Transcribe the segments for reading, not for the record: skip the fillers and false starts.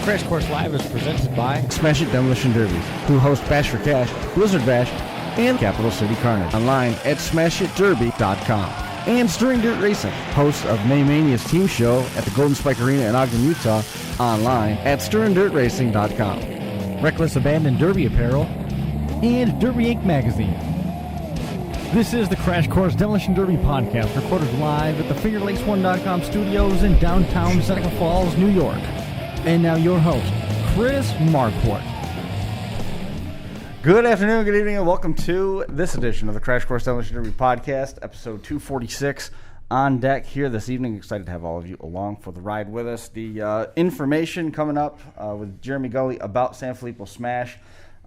Crash Course Live is presented by Smash It Demolition Derbies, who host Bash for Cash, Blizzard Bash, and Capital City Carnage. Online at smashitderby.com. And Stirring Dirt Racing, host of Maymania's team show at the Golden Spike Arena in Ogden, Utah. Online at stirringdirtracing.com. Reckless Abandon Derby Apparel and Derby Inc. Magazine. This is the Crash Course Demolition Derby podcast, recorded live at the FingerLakes1.com studios in downtown Seneca Falls, New York. And now your host, Chris Marquardt. Good afternoon, good evening, and welcome to this edition of the Crash Course Demolition Derby podcast, episode 246. On deck here this evening. Excited to have all of you along for the ride with us. The information coming up with Jeremy Gully about SanFilippo Smash.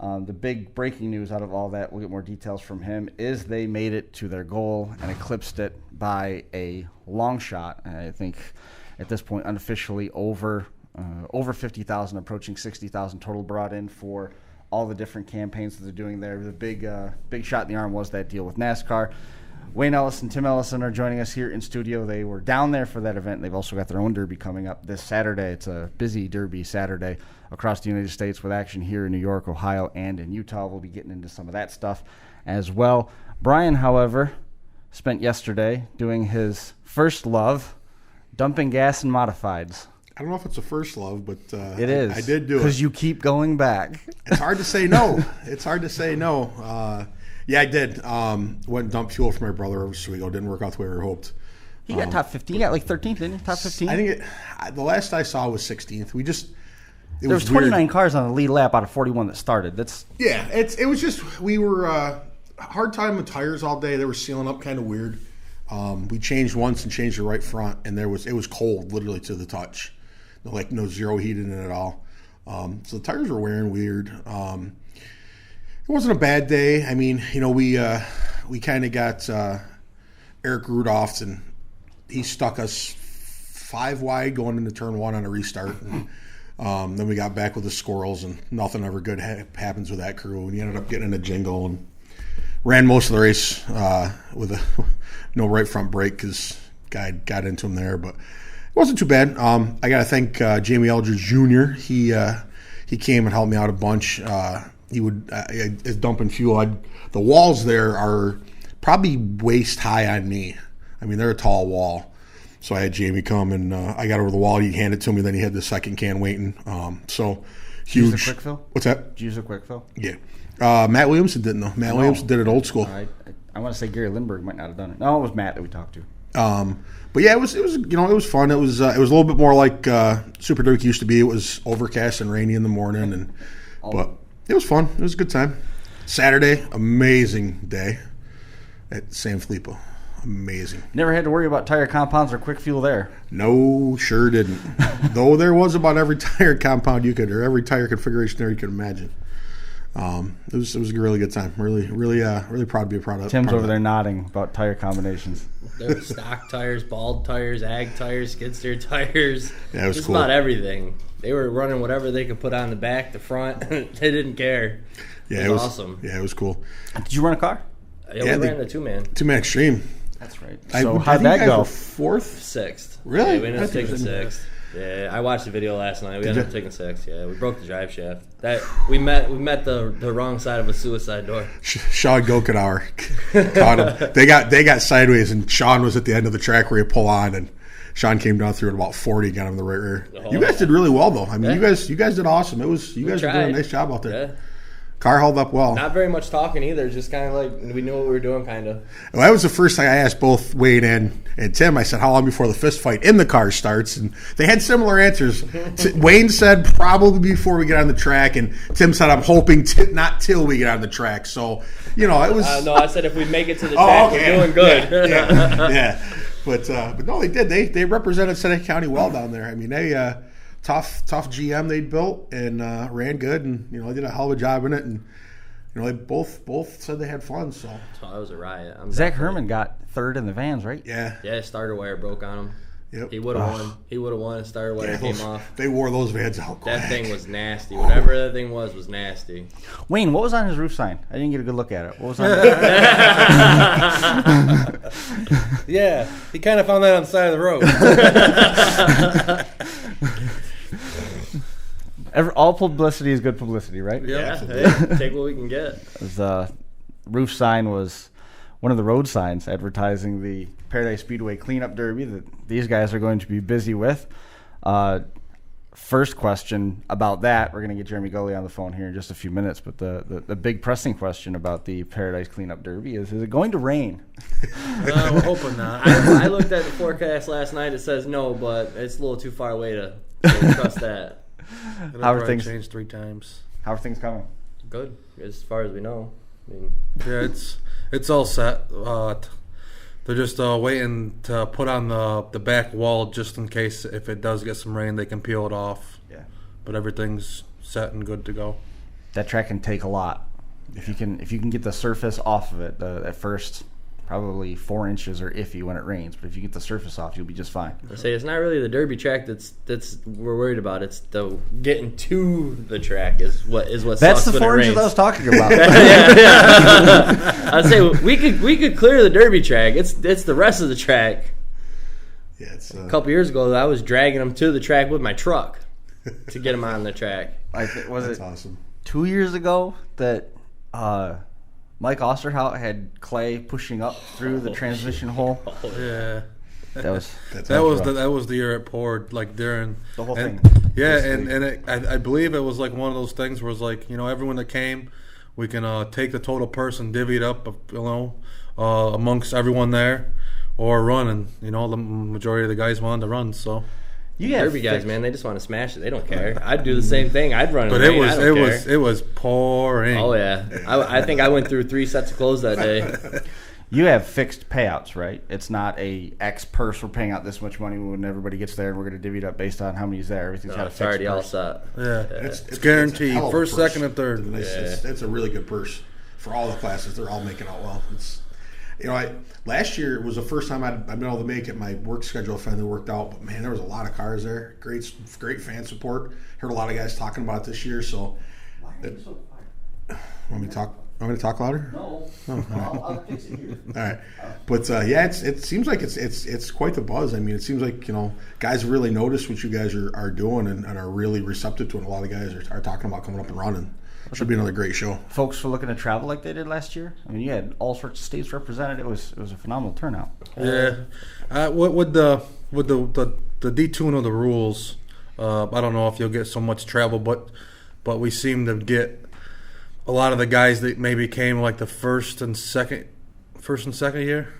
The big breaking news out of all that, we'll get more details from him, is they made it to their goal and eclipsed it by a long shot. I think at this point unofficially over 50,000, approaching 60,000 total brought in for all the different campaigns that they're doing there. The big shot in the arm was that deal with NASCAR. Wayne and Tim Ellison are joining us here in studio. They were down there for that event. They've also got their own derby coming up this Saturday. It's a busy derby Saturday across the United States with action here in New York, Ohio, and in Utah. We'll be getting into some of that stuff as well. Brian, however, spent yesterday doing his first love, dumping gas in modifieds. I don't know if it's a first love, but it is. I did do it. Because you keep going back. It's hard to say no. Yeah, I did. Went and dumped fuel for my brother over Oswego. Didn't work out the way we hoped. You got top 15. You got like 13th, didn't you? Top 15? I think the last I saw was 16th. There was 29 cars on the lead lap out of 41 that started. It was just, we were hard time with tires all day. They were sealing up kind of weird. We changed once and changed the right front, and it was cold, literally to the touch. No zero heat in it at all. So the tires were wearing weird. It wasn't a bad day. I mean, we kind of got Eric Rudolph, and he stuck us 5 wide going into turn 1 on a restart. And, then we got back with the squirrels, and nothing ever good happens with that crew. And he ended up getting in a jingle and ran most of the race with no right front brake because guy got into him there, but it wasn't too bad. I got to thank Jamie Eldridge Jr. He came and helped me out a bunch. He would is dumping fuel. The walls there are probably waist high on me. I mean, they're a tall wall. So I had Jamie come, and I got over the wall. He'd hand it to me. Then he had the second can waiting. So huge. Did you use a quick fill? What's that? Did you use a quick fill? Yeah. Matt Williamson didn't, though. Matt Williamson did it old school. I want to say Gary Lindbergh might not have done it. No, it was Matt that we talked to. But yeah, it was fun. It was a little bit more like Super Derby used to be. It was overcast and rainy in the morning, but it was fun. It was a good time. Saturday, amazing day at SanFilippo. Amazing. Never had to worry about tire compounds or quick fuel there. No, sure didn't. Though there was about every tire compound or every tire configuration there you could imagine. It was a really good time. Really proud to be a part of. Tim's over there nodding about tire combinations. There were stock tires, bald tires, ag tires, skid steer tires. Yeah, it was just cool. About everything. They were running whatever they could put on the back, the front. They didn't care. Yeah, it was awesome. Yeah, it was cool. Did you run a car? Yeah, we ran a two-man. Two-man extreme. That's right. So how'd that go? 4th? 6th. Really? Yeah, we ended up taking 6th. Yeah, I watched the video last night. We ended up taking 6th. Yeah, we broke the drive shaft. We met the wrong side of a suicide door. Sean Gokenauer caught him. They got sideways, and Sean was at the end of the track where you pull on, and Sean came down through at about 40, got him in the right rear. Oh. You guys did really well, though. I mean, you guys did awesome. You guys were doing a nice job out there. Yeah. Car held up well. Not very much talking either. Just kind of like we knew what we were doing, kind of. Well, that was the first thing I asked both Wade and Tim. I said, how long before the fist fight in the car starts? And they had similar answers. Wayne said probably before we get on the track, and Tim said, I'm hoping not till we get on the track. So, it was... no, I said if we make it to the track, we're doing good. Yeah. But no, they did. They represented Seneca County well down there. I mean, they... Tough GM they'd built and ran good, and they did a hell of a job in it, and they both said they had fun. So that was a riot. Zach Herman got 3rd in the vans, right? Yeah. Starter wire broke on him. Yep. He would have won. He would have won. Starter wire came off. They wore those vans out quick. That thing was nasty. Whatever that thing was nasty. Wayne, what was on his roof sign? I didn't get a good look at it. What was on it? Yeah, he kind of found that on the side of the road. All publicity is good publicity, right? Yeah, hey, take what we can get. The roof sign was one of the road signs advertising the Paradise Speedway cleanup derby that these guys are going to be busy with. First question about that, we're going to get Jeremy Gully on the phone here in just a few minutes, but the big pressing question about the Paradise Cleanup Derby is it going to rain? We're hoping not. I looked at the forecast last night. It says no, but it's a little too far away to trust that. How are things changed 3 times? How are things coming? Good, as far as we know. I mean, Yeah, it's all set. They're just waiting to put on the back wall just in case if it does get some rain, they can peel it off. Yeah. But everything's set and good to go. That track can take a lot. If you can get the surface off of it, at first probably 4 inches are iffy when it rains, but if you get the surface off, you'll be just fine. I say it's not really the derby track that's we're worried about. It's the getting to the track is what That's sucks the when 4 it inches rains. I was talking about. I'd say we could clear the derby track. It's the rest of the track. Yeah, it's A couple years ago, I was dragging them to the track with my truck to get them on the track. Was that's it awesome. 2 years ago that Mike Osterhout had clay pushing up through the transmission hole? Yeah. That was That was the year it poured, like during the whole and, thing. Yeah, I believe it was like one of those things where it's like, everyone that came, we can take the total purse and divvy it up, amongst everyone there, or run, and the majority of the guys wanted to run, so. Derby guys, man, they just want to smash it. They don't care. I'd do the same thing. I'd run. But in the rain. it was pouring. Oh yeah, I think I went through 3 sets of clothes that day. You have fixed payouts, right? It's not a X purse. We're paying out this much money when everybody gets there, and we're going to divvy it up based on how many's there. Everything's got a It's fixed already all purse. set. Yeah, It's guaranteed. a hell of a First, purse. second, and third. It's a really good purse for all the classes. They're all making out well. It's, last year it was the first time I'd been able to make it. My work schedule finally worked out, but man, there was a lot of cars there. Great fan support. Heard a lot of guys talking about it this year. So, want me to talk louder? No. I'll fix it here. All right, but it seems like it's quite the buzz. I mean, it seems like guys really notice what you guys are doing and are really receptive to it. A lot of guys are talking about coming up and running. Should be another great show. Folks were looking to travel like they did last year. I mean, you had all sorts of states represented. It was a phenomenal turnout. Yeah, with the detune of the rules, I don't know if you'll get so much travel, but we seem to get a lot of the guys that maybe came like the first and second year.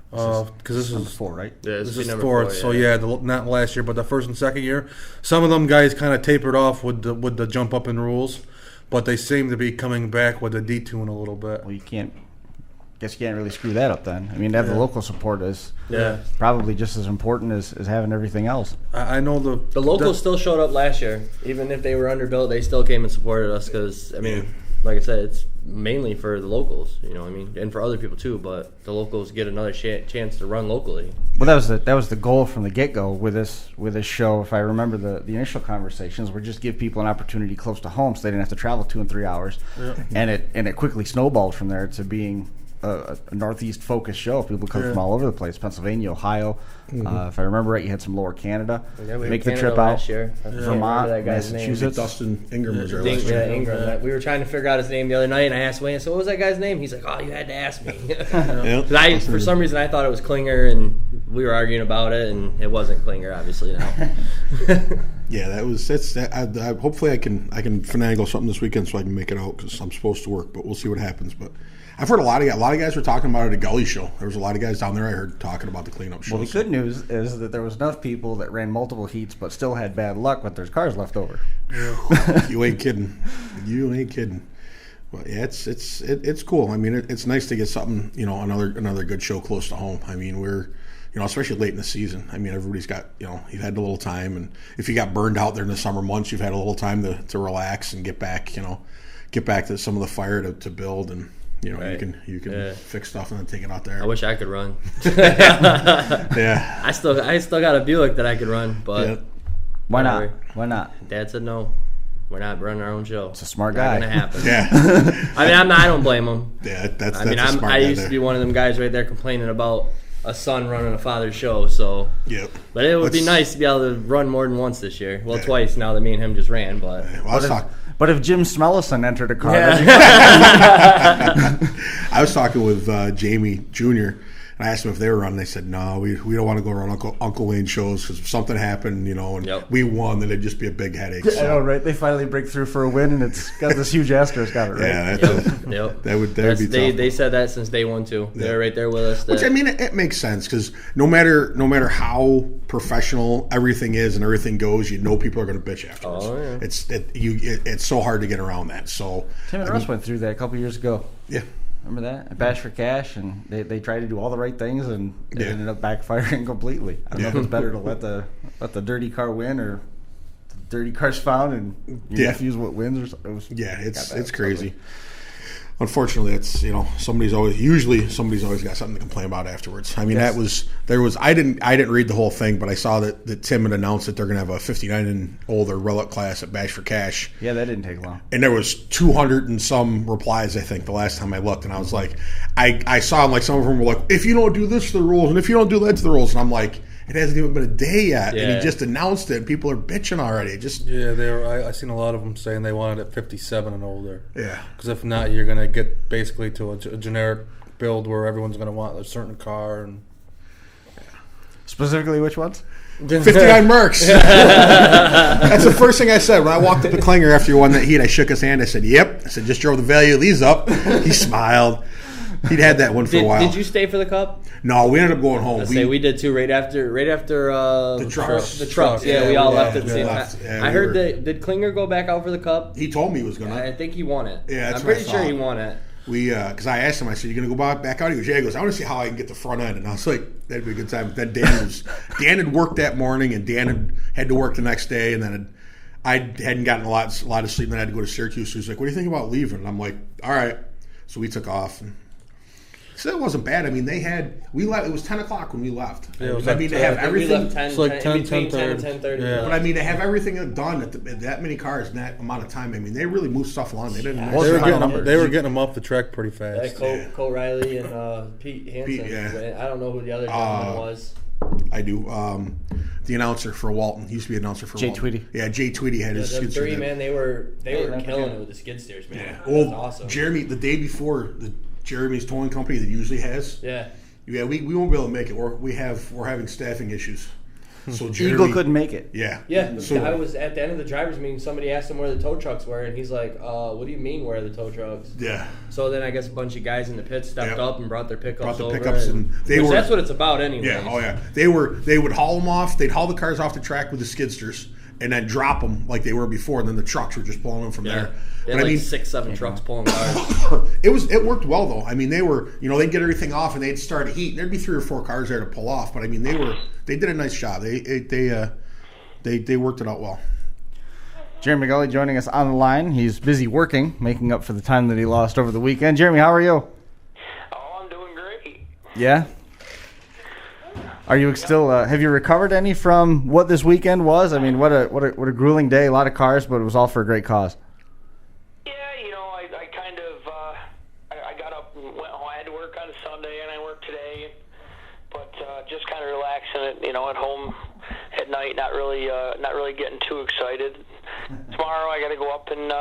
Because this is 4, right? Yeah, this is number 4th. 4, So yeah, not last year, but the first and second year. Some of them guys kind of tapered off with the jump up in rules, but they seem to be coming back with the detune a little bit. Well, you can't really screw that up then. I mean, to have the local support is probably just as important as having everything else. I know the locals still showed up last year, even if they were underbuilt. They still came and supported us because like I said, it's mainly for the locals, and for other people too. But the locals get another chance to run locally. Well, that was the goal from the get-go with this show. If I remember the initial conversations, were just give people an opportunity close to home, so they didn't have to travel 2 and 3 hours. Yeah. And it quickly snowballed from there to being a northeast focused show. People come from all over the place, Pennsylvania, Ohio. If I remember right, you had some Lower Canada. Yeah, we make had the Canada trip last out. year. Vermont, that guy's Massachusetts. Dustin Ingram was there last year. Ingram. We were trying to figure out his name the other night, and I asked Wayne, so what was that guy's name? He's like, oh, you had to ask me. For some reason, I thought it was Klinger, and we were arguing about it, and it wasn't Klinger, obviously. Yeah, hopefully I can finagle something this weekend so I can make it out because I'm supposed to work, but we'll see what happens. But I've heard a lot of guys were talking about it at a Gulley show. There was a lot of guys down there I heard talking about the cleanup show. Well, the good news is that there was enough people that ran multiple heats but still had bad luck with their cars left over. You ain't kidding. Well, yeah, it's cool. I mean, it's nice to get something, another good show close to home. I mean, we're, especially late in the season. I mean, everybody's got, you've had a little time, and if you got burned out there in the summer months, you've had a little time to relax and get back to some of the fire to build, and right. you can fix stuff and then take it out there. I wish I could run. Yeah, I still got a Buick that I could run, but Why not? Dad said no. We're not running our own show. It's a smart guy. Not gonna happen. Yeah. I don't blame him. Yeah, that's I a smart guy used there. to be one of them guys right there complaining about a son running a father's show. So, Yep. But it would be nice to be able to run more than once this year. Well, twice now that me and him just ran. But But if Jim Smellison entered a car, I was talking with Jamie Jr. and I asked him if they were running. They said, no, we don't want to go around Uncle Wayne shows because if something happened, and we won, then it'd just be a big headache. So. I know, right? They finally break through for a win, and it's got this huge asterisk on it, right? Yeah, that would be tough. They said that since day one too. Yeah. They're right there with us. Which I mean, it makes sense because no matter how professional everything is and everything goes, people are going to bitch afterwards. Oh, yeah. It's so hard to get around that. So Tim and Russ went through that a couple years ago. Yeah. Remember that? At Bash for Cash, and they tried to do all the right things, and it ended up backfiring completely. I don't know if it's better to let the dirty car win or the dirty car's found and your nephew's what wins. Or something. It's crazy. Unfortunately, it's somebody's always got something to complain about afterwards. I mean, I didn't read the whole thing, but I saw that Tim had announced that they're going to have a 59 and older relic class at Bash for Cash. Yeah, that didn't take long. And there was 200 and some replies, I think, the last time I looked, and I was like, I saw like some of them were like, if you don't do this to the rules, and if you don't do that to the rules, and I'm like, it hasn't even been a day yet, and he just announced it, and people are bitching already. I seen a lot of them saying they wanted it 57 and older. Yeah, because if not, you're going to get basically to a generic build where everyone's going to want a certain car. And specifically, which ones? 59 Mercs. That's the first thing I said when I walked up to Klinger after you won that heat. I shook his hand. I said, "Yep." I said, "Just drove the value of these up." He smiled. He'd had that one for a while. Did you stay for the cup? No, we ended up going home. We did too. Right after the trucks. The trucks. Yeah, we all left at the same time. Yeah, I heard that. Did Klinger go back out for the cup? He told me he was gonna. I think he won it. Yeah, I'm pretty sure he won it. Because I asked him, I said, "You gonna go back out?" He goes, "Yeah." He goes, "I want to see how I can get the front end." And I was like, "That'd be a good time." But then Dan had worked that morning, and Dan had to work the next day, and then I hadn't gotten a lot of sleep, and I had to go to Syracuse. So he's like, "What do you think about leaving?" And I'm like, "All right." So we took off. And so it wasn't bad. I mean, we left. It was 10 o'clock when we left. Yeah, to have everything. We left 10, it's like 10, between 10 and 10:30. 10:30. Yeah. But I mean, to have everything done at that many cars in that amount of time. I mean, they really moved stuff along. They didn't. They were getting them off the track pretty fast. Cole Riley and Pete Hansen. I don't know who the other gentleman was. I do. The announcer for Walton. He used to be an announcer for Jay Walton. Tweedy. Yeah, Jay Tweedy had his skid steer. The three, man, they were killing it with the skid steers, man. Yeah. Well, awesome. Jeremy, the day before, Jeremy's towing company that usually has. Yeah. Yeah, we won't be able to make it. We're having staffing issues. So Jeremy, Eagle couldn't make it. Yeah. Yeah. So I was at the end of the drivers' meeting. Somebody asked him where the tow trucks were, and he's like, "What do you mean where are the tow trucks?" Yeah. So then I guess a bunch of guys in the pit stepped up and brought their pickups over. And that's what it's about, anyway. Yeah. Oh yeah. They would haul them off. They'd haul the cars off the track with the skidsters and then drop them like they were before, and then the trucks were just pulling them from there. They had 6-7 trucks pulling cars. It worked well though. I mean, they were they'd get everything off and they'd start a heat. And there'd be 3 or 4 cars there to pull off, but I mean they did a nice job. They worked it out well. Jeremy Gully joining us on the line. He's busy working, making up for the time that he lost over the weekend. Jeremy, how are you? Oh, I'm doing great. Yeah. Are you still? Have you recovered any from what this weekend was? I mean, what a grueling day. A lot of cars, but it was all for a great cause. Yeah, I kind of I got up and went home. I had to work on a Sunday, and I worked today, but just kind of relaxing at home at night. Not really getting too excited. Tomorrow I got to go up and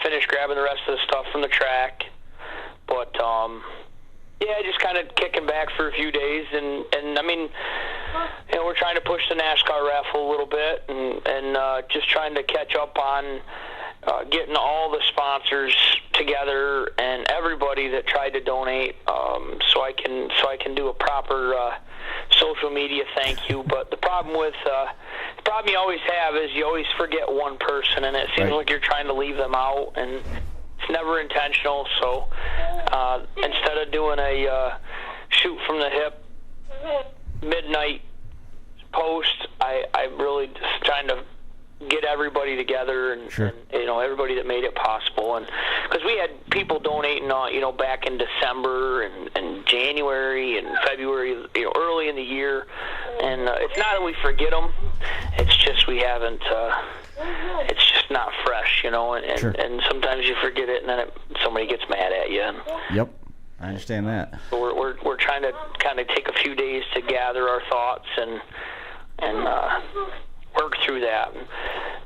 finish grabbing the rest of the stuff from the track, but. Yeah, just kind of kicking back for a few days, and I mean, we're trying to push the NASCAR raffle a little bit, and just trying to catch up on getting all the sponsors together and everybody that tried to donate, so I can do a proper social media thank you. But the problem you always have is you always forget one person, and it seems like you're trying to leave them out, and it's never intentional. So instead of doing a shoot from the hip midnight post, I'm really just trying to get everybody together and everybody that made it possible. And because we had people donating back in December and January and February, early in the year, and it's not that we forget them, it's just we haven't it's just not fresh, and sometimes you forget it and then somebody gets mad at you. Yep. I understand that. So we're trying to kind of take a few days to gather our thoughts and work through that.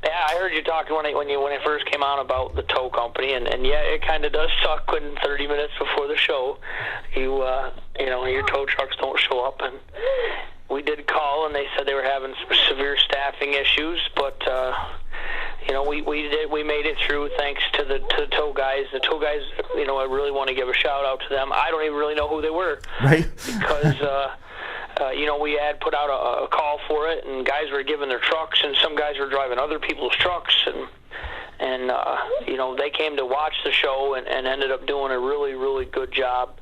Yeah, I heard you talking when it first came out about the tow company, and yeah, it kind of does suck when 30 minutes before the show, your tow trucks don't show up. And we did call, and they said they were having some severe staffing issues, but we made it through thanks to the tow guys. The tow guys, I really want to give a shout out to them. I don't even really know who they were, right? Because we had put out a call for it, and guys were giving their trucks, and some guys were driving other people's trucks, and they came to watch the show and ended up doing a really, really good job.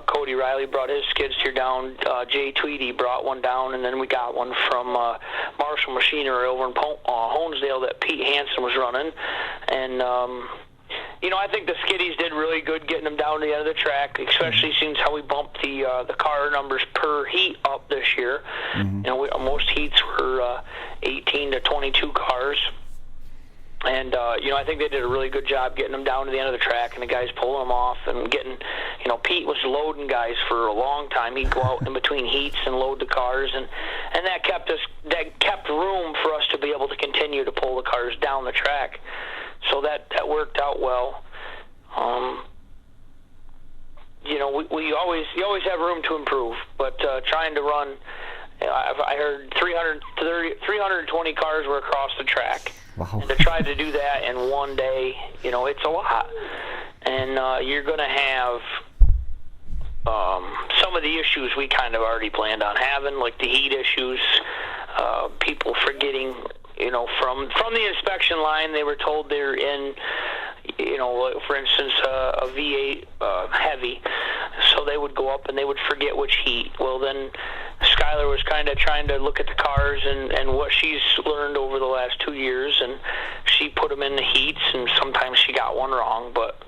Cody Riley brought his skid steer down. Jay Tweedy brought one down, and then we got one from Marshall Machinery over in Honesdale that Pete Hansen was running. And I think the skiddies did really good getting them down to the end of the track, especially since how we bumped the car numbers per heat up this year. Mm-hmm. Most heats were 18 to 22 cars. And, I think they did a really good job getting them down to the end of the track and the guys pulling them off and getting, Pete was loading guys for a long time. He'd go out in between heats and load the cars, and that kept room for us to be able to continue to pull the cars down the track. So that worked out well. You always have room to improve, but trying to run, I heard 320 cars were across the track. Wow. And to try to do that in one day, it's a lot. And you're going to have some of the issues we kind of already planned on having, like the heat issues, people forgetting, from the inspection line, they were told they're in, for instance, a V8 heavy. So they would go up and they would forget which heat. Well, then Skylar was kind of trying to look at the cars and what she's learned over the last 2 years, and she put them in the heats, and sometimes she got one wrong, but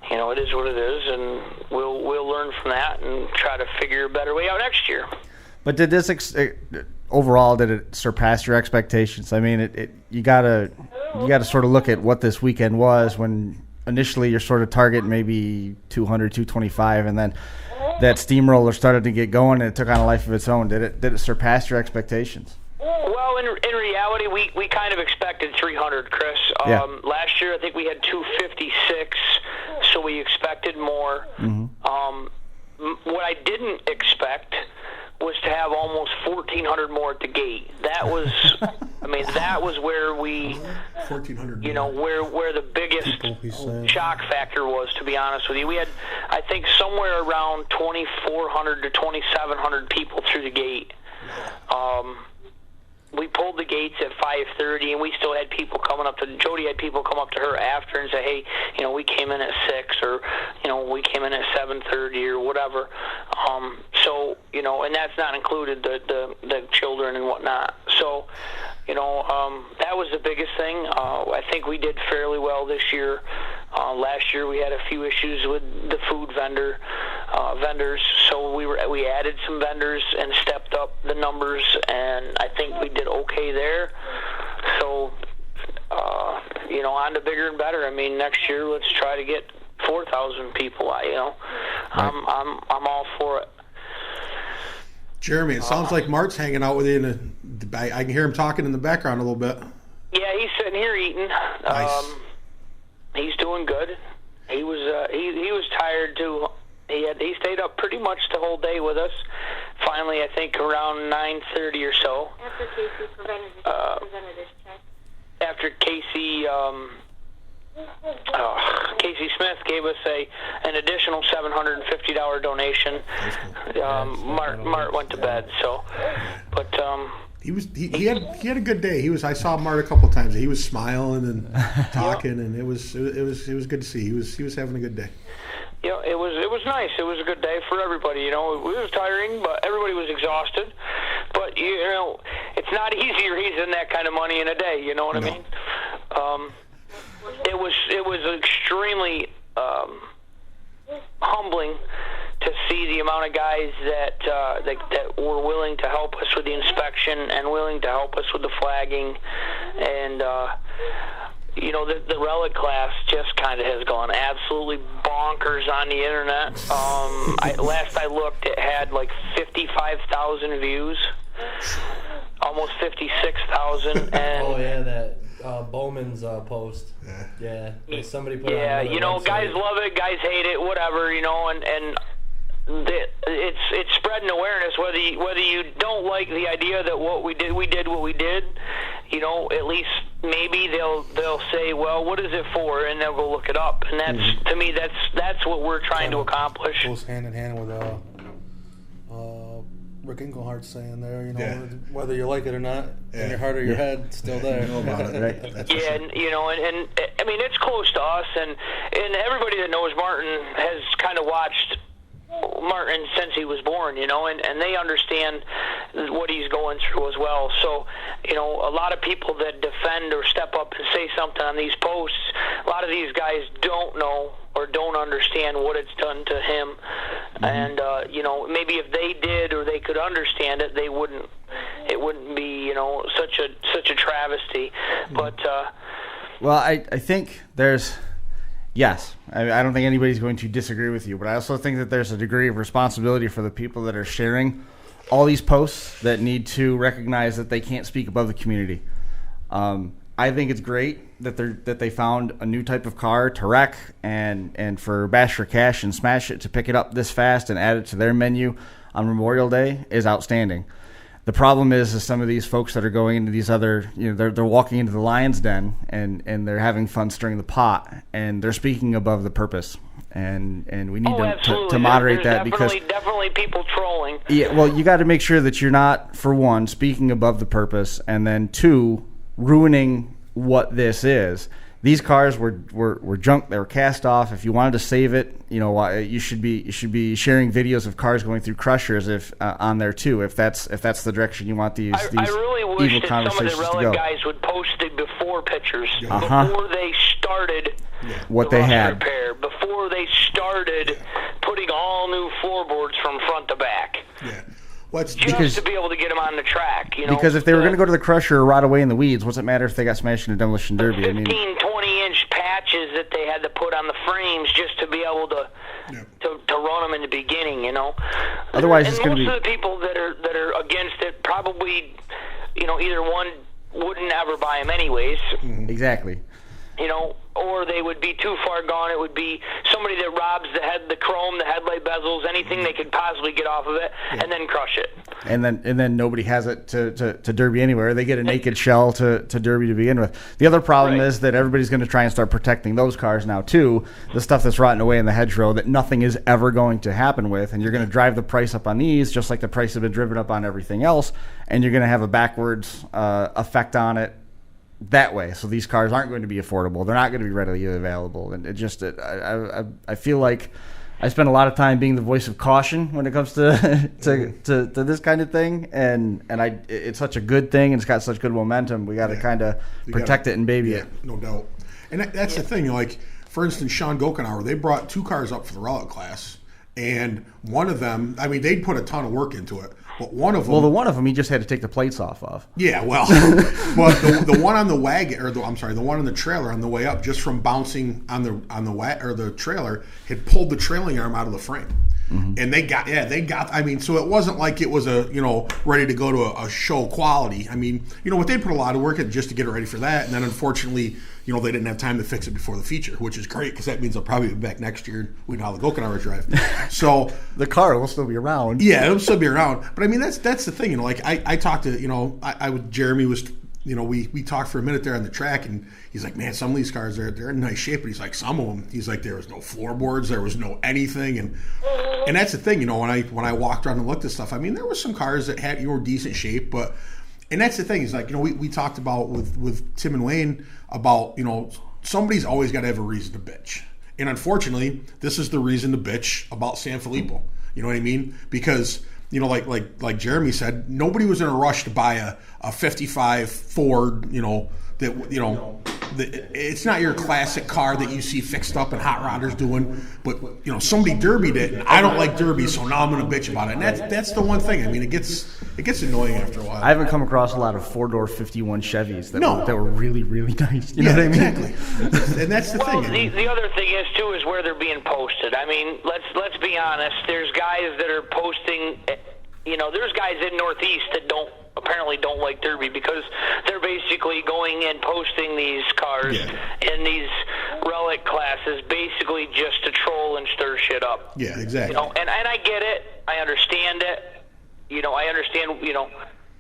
it is what it is, and we'll learn from that and try to figure a better way out next year. But did this overall, did it surpass your expectations? I mean, you gotta sort of look at what this weekend was, when initially you're sort of targeting maybe 200, 225, and then that steamroller started to get going and it took on a life of its own. Did it surpass your expectations? Well, in reality, we kind of expected 300, Chris. Yeah. Last year, I think we had 256, so we expected more. Mm-hmm. What I didn't expect was to have almost 1,400 more at the gate. That was, that was where we, 1,400. Where the biggest shock factor was. To be honest with you, we had, I think, somewhere around 2,400 to 2,700 people through the gate. We pulled the gates at 5:30, and we still had people coming up to. Jody had people come up to her after and say, "Hey, we came in at 6, or we came in at 7:30, or whatever." So and that's not included the children and whatnot. So that was the biggest thing. I think we did fairly well this year. Last year we had a few issues with the food vendors, so we added some vendors and stepped up the numbers, and I think we did okay there. So on to bigger and better. Next year let's try to get 4,000 people. I'm all for it. Jeremy, it sounds like Mart's hanging out with you. I can hear him talking in the background a little bit. Yeah, he's sitting here eating. Nice. He's doing good. He was tired too. He stayed up pretty much the whole day with us. Finally, I think around 9:30 or so. After Casey presented his check. After Casey Smith gave us an additional $750 donation. Mart went to bed. So, but he had a good day. I saw Mart a couple times. He was smiling and talking, and it was good to see. He was having a good day. It was nice. It was a good day for everybody. It was tiring, but everybody was exhausted. But it's not easy raising that kind of money in a day. You know what I mean? It was extremely humbling to see the amount of guys that were willing to help us with the inspection and willing to help us with the flagging, and the relic class just kind of has gone absolutely bonkers on the internet. Last I looked, it had like 55,000 views, almost 56,000. And oh yeah, that Bowman's post. Yeah, somebody put it on another website. Guys love it, guys hate it, whatever, and it's spreading awareness. Whether you don't like the idea that what we did what we did, at least maybe they'll say, well, what is it for, and they'll go look it up. And that's to me, that's what we're trying to accomplish. Goes hand in hand with Rick Inglehart's saying there, whether you like it or not, in your heart or your head, it's still there. You know about it, right? That's yeah, and I mean, it's close to us, and everybody that knows Martin has kind of watched Martin since he was born, and they understand what he's going through as well. So, a lot of people that defend or step up and say something on these posts, a lot of these guys don't know or don't understand what it's done to him. And maybe if they did or they could understand it, it wouldn't be such a travesty. But well, I think there's. Yes, I don't think anybody's going to disagree with you, but I also think that there's a degree of responsibility for the people that are sharing all these posts that need to recognize that they can't speak above the community. I think it's great that they found a new type of car to wreck and for Bash for Cash and Smash It to pick it up this fast and add it to their menu on Memorial Day is outstanding. The problem is some of these folks that are going into these other, they're walking into the lion's den and they're having fun stirring the pot and they're speaking above the purpose. And we need to moderate that because definitely people trolling. Yeah, well, you got to make sure that you're not, for one, speaking above the purpose, and then two, ruining what this is. These cars were junk. They were cast off. If you wanted to save it, you should be sharing videos of cars going through crushers on there too. If that's the direction you want these I really wish evil that some of conversations the to go. relic guys would post the before pictures before they started what the they rust had repair, before they started putting all new floorboards from front to back. Yeah. Well, just to be able to get them on the track, Because if they were going to go to the crusher or rot away in the weeds, what's it matter if they got smashed in a demolition derby? 15, 20-inch patches that they had to put on the frames just to be able to run them in the beginning, Otherwise, and it's going to be... most of the people that are against it probably, either one wouldn't ever buy them anyways. Mm-hmm. Exactly. Or they would be too far gone. It would be somebody that robs the chrome, the headlight bezels, anything they could possibly get off of it, and then crush it. And then nobody has it to derby anywhere. They get a naked shell to derby to begin with. The other problem is that everybody's going to try and start protecting those cars now too. The stuff that's rotting away in the hedgerow that nothing is ever going to happen with, and you're going to drive the price up on these just like the price has been driven up on everything else, and you're going to have a backwards effect on it that way. So these cars aren't going to be affordable. They're not going to be readily available. And I feel like I spend a lot of time being the voice of caution when it comes to this kind of thing. And it's such a good thing, and it's got such good momentum. We got to kind of protect it and baby it. No doubt. And that's the thing. Like, for instance, Sean Gokenauer, they brought 2 cars up for the relic class. And one of them, I mean, they'd put a ton of work into it. But one of them... Well, the one of them he just had to take the plates off of. Yeah, well, but the one on the wagon, the one on the trailer on the way up, just from bouncing on the trailer, had pulled the trailing arm out of the frame. Mm-hmm. And they got. I mean, so it wasn't like it was ready to go to a show quality. I mean, what they put a lot of work in just to get it ready for that, and then unfortunately, they didn't have time to fix it before the feature, which is great because that means they'll probably be back next year. We know how the Gokenauer drive. So the car will still be around. Yeah, it'll still be around. But I mean, that's the thing. Like I talked to Jeremy was. We talked for a minute there on the track, and he's like, man, some of these cars, they're in nice shape. But he's like, some of them, he's like, there was no floorboards, there was no anything. And that's the thing, when I walked around and looked at stuff, I mean, there were some cars that had decent shape. And that's the thing, is like, we talked about with Tim and Wayne about, somebody's always got to have a reason to bitch. And unfortunately, this is the reason to bitch about SanFilippo. You know what I mean? Because... like Jeremy said, nobody was in a rush to buy a 55 Ford, it's not your classic car that you see fixed up and hot rodders doing, but somebody derbied it. And I don't like derby, so now I'm going to bitch about it. And that's the one thing. I mean, it gets annoying after a while. I haven't come across a lot of 4-door 51 Chevys that were really, really nice. You know what I mean? Exactly. And that's the Well, thing. the other thing is too is where they're being posted. I mean, let's be honest. There's guys that are posting. There's guys in Northeast that apparently don't like derby because they're basically going and posting these cars in these relic classes basically just to troll and stir shit up. Yeah, exactly. And I get it. I understand it. I understand.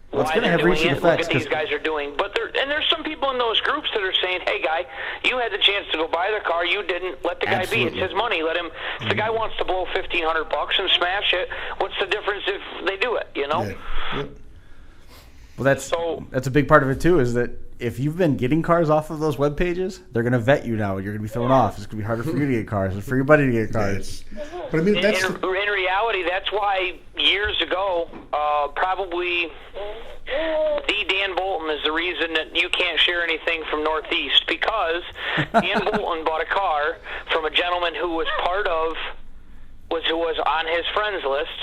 Why they're doing it. Look what these guys are doing. But there's some people in those groups that are saying, "Hey, guy, you had the chance to go buy the car. You didn't. Let the guy be. It's his money. Let him. If the guy wants to blow $1,500 and smash it, what's the difference if they do it? Yeah. Well, that's a big part of it too. Is that if you've been getting cars off of those web pages, they're going to vet you now. You're going to be thrown off. It's going to be harder for you to get cars. It's for your buddy to get cars. But I mean, in reality, that's why years ago, probably the Dan Bolton is the reason that you can't share anything from Northeast, because Dan Bolton bought a car from a gentleman who was who was on his friends list,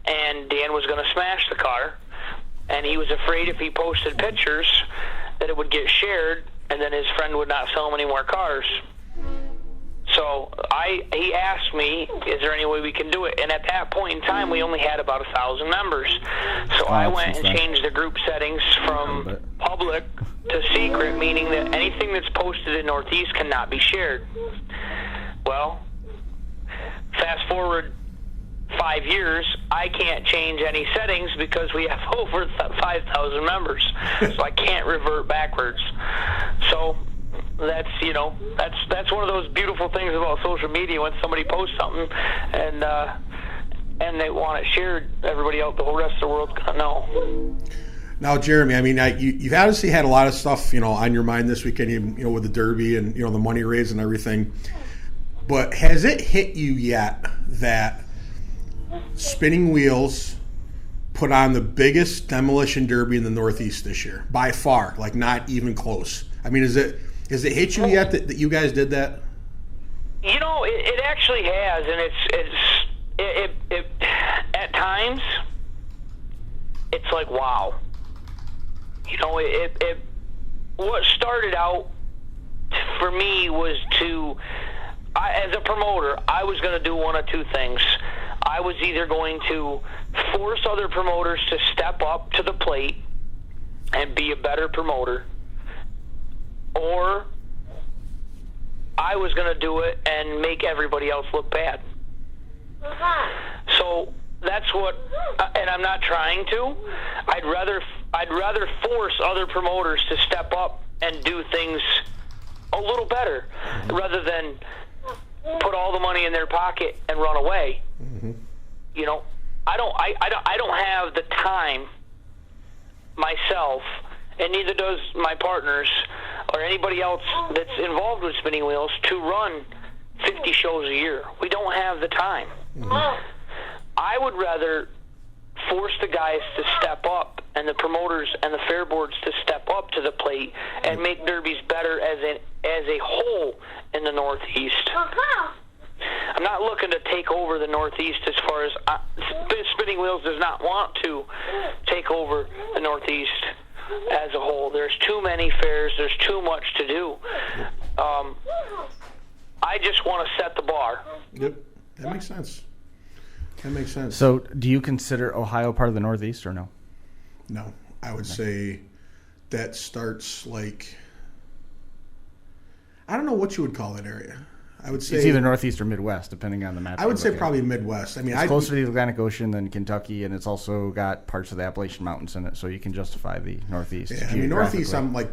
and Dan was going to smash the car, and he was afraid if he posted pictures that it would get shared, and then his friend would not sell him any more cars. So he asked me, is there any way we can do it? And at that point in time, we only had about 1,000 members. So I went and changed the group settings from public to secret, meaning that anything that's posted in Northeast cannot be shared. Well, fast forward 5 years, I can't change any settings because we have over 5,000 members. So I can't revert backwards. So that's one of those beautiful things about social media. When somebody posts something and they want it shared, everybody else, the whole rest of the world's gonna know. Now, Jeremy, I mean, you've obviously had a lot of stuff, on your mind this weekend, with the Derby and the money raise and everything. But has it hit you yet that Spinning Wheels put on the biggest demolition derby in the Northeast this year, by far, like not even close? I mean, has it hit you yet that you guys did that? It actually has, and it at times it's like, wow. What started out for me was as a promoter, I was going to do one of two things. I was either going to force other promoters to step up to the plate and be a better promoter, or I was going to do it and make everybody else look bad. So that's what, and I'm not trying to. I'd rather force other promoters to step up and do things a little better, rather than put all the money in their pocket and run away. Mm-hmm. I don't have the time myself, and neither does my partners or anybody else that's involved with Spinning Wheels, to run 50 shows a year. We don't have the time. Mm-hmm. I would rather force the guys to step up, and the promoters and the fair boards to step up to the plate and make derbies better as a whole in the Northeast. I'm not looking to take over the Northeast as far as Spinning Wheels does not want to take over the Northeast as a whole. There's too many fairs. There's too much to do. I just want to set the bar. Yep, that makes sense. So, do you consider Ohio part of the Northeast or no? No, I would say that starts like, I don't know what you would call that area. I would say it's either Northeast or Midwest, depending on the map. I would say probably Midwest. I mean, it's closer to the Atlantic Ocean than Kentucky, and it's also got parts of the Appalachian Mountains in it, so you can justify the Northeast. Yeah, I mean, Northeast, I'm like,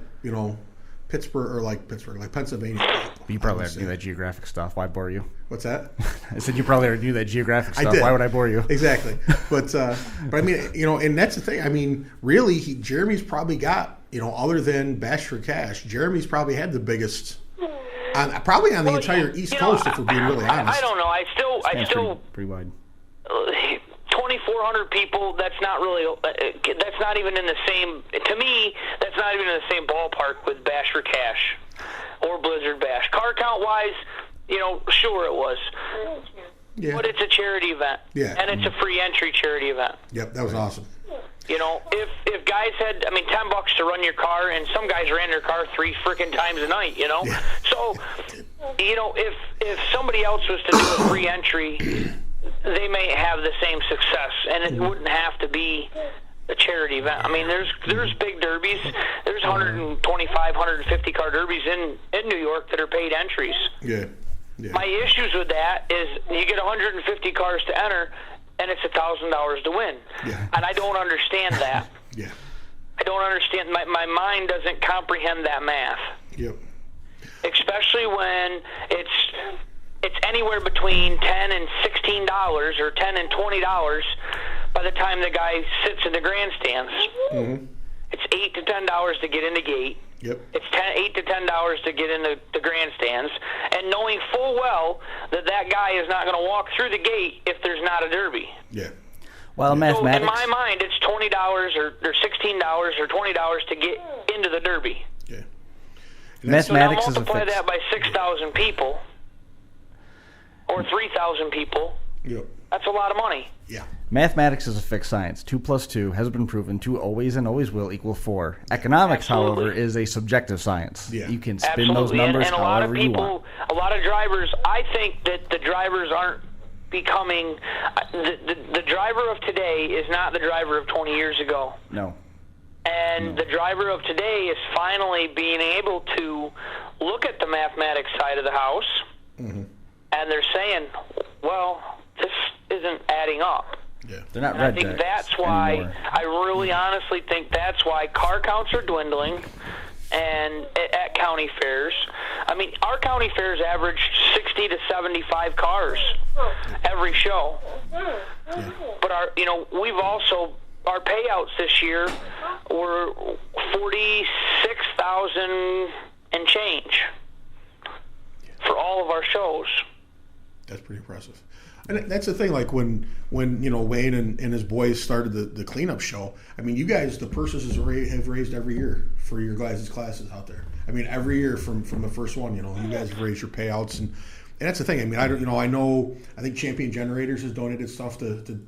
Pittsburgh, like Pennsylvania. You probably already knew that geographic stuff. Why bore you? What's that? I said you probably already knew that geographic stuff. I did. Why would I bore you? Exactly. But I mean, and that's the thing. I mean, really, Jeremy's probably got, other than Bash for Cash, Jeremy's probably had the biggest, probably on the entire East Coast, if we're being really honest. I don't know. I still pretty wide. 2,400 people. That's not really. That's not even in the same. To me, that's not even in the same ballpark with Bash for Cash. or Blizzard Bash. Car count wise, sure it was. Yeah. But it's a charity event. Yeah. And it's a free entry charity event. Yep, that was awesome. If guys had, $10 to run your car, and some guys ran their car 3 freaking times a night, Yeah. So, if somebody else was to do a free entry, they may have the same success, and it wouldn't have to be a charity event. There's big derbies. There's 125, 150 car derbies in New York that are paid entries. Yeah. Yeah. My issues with that is you get 150 cars to enter, and it's $1,000 to win. Yeah. And I don't understand that. Yeah. I don't understand. My mind doesn't comprehend that math. Yep. Especially when it's anywhere between $10 and $16 or $10 and $20 by the time the guy sits in the grandstands. Mm-hmm. It's $8 to $10 to get in the gate. Yep. It's $8 to $10 to get in the grandstands, and knowing full well that guy is not going to walk through the gate if there's not a derby. Yeah. Well, mathematics. So in my mind, it's $20 or $16 or $20 to get into the derby. Yeah. Mathematics so is now a multiply fix. that by 6,000 people or 3,000 people. Yep. That's a lot of money. Yeah. Mathematics is a fixed science. 2 plus 2 has been proven to always and always will equal 4. Economics, Absolutely. however, is a subjective science. Yeah. You can spin Absolutely. those numbers and a lot of however you want. people, a lot of drivers, I think that the drivers aren't becoming, the driver of today is not the driver of 20 years ago. No. And the driver of today is finally being able to look at the mathematics side of the house, and they're saying, well, this isn't adding up. Yeah. They're not And I red think jacks that's why, anymore. I really honestly think that's why car counts are dwindling and at county fairs. Our county fairs average 60 to 75 cars every show. But we've also, our payouts this year were 46,000 and change for all of our shows. That's pretty impressive. And that's the thing, like when Wayne and his boys started the cleanup show, you guys, the purses have raised every year for your guys' classes out there. Every year from the first one, you guys have raised your payouts, and that's the thing. I think Champion Generators has donated stuff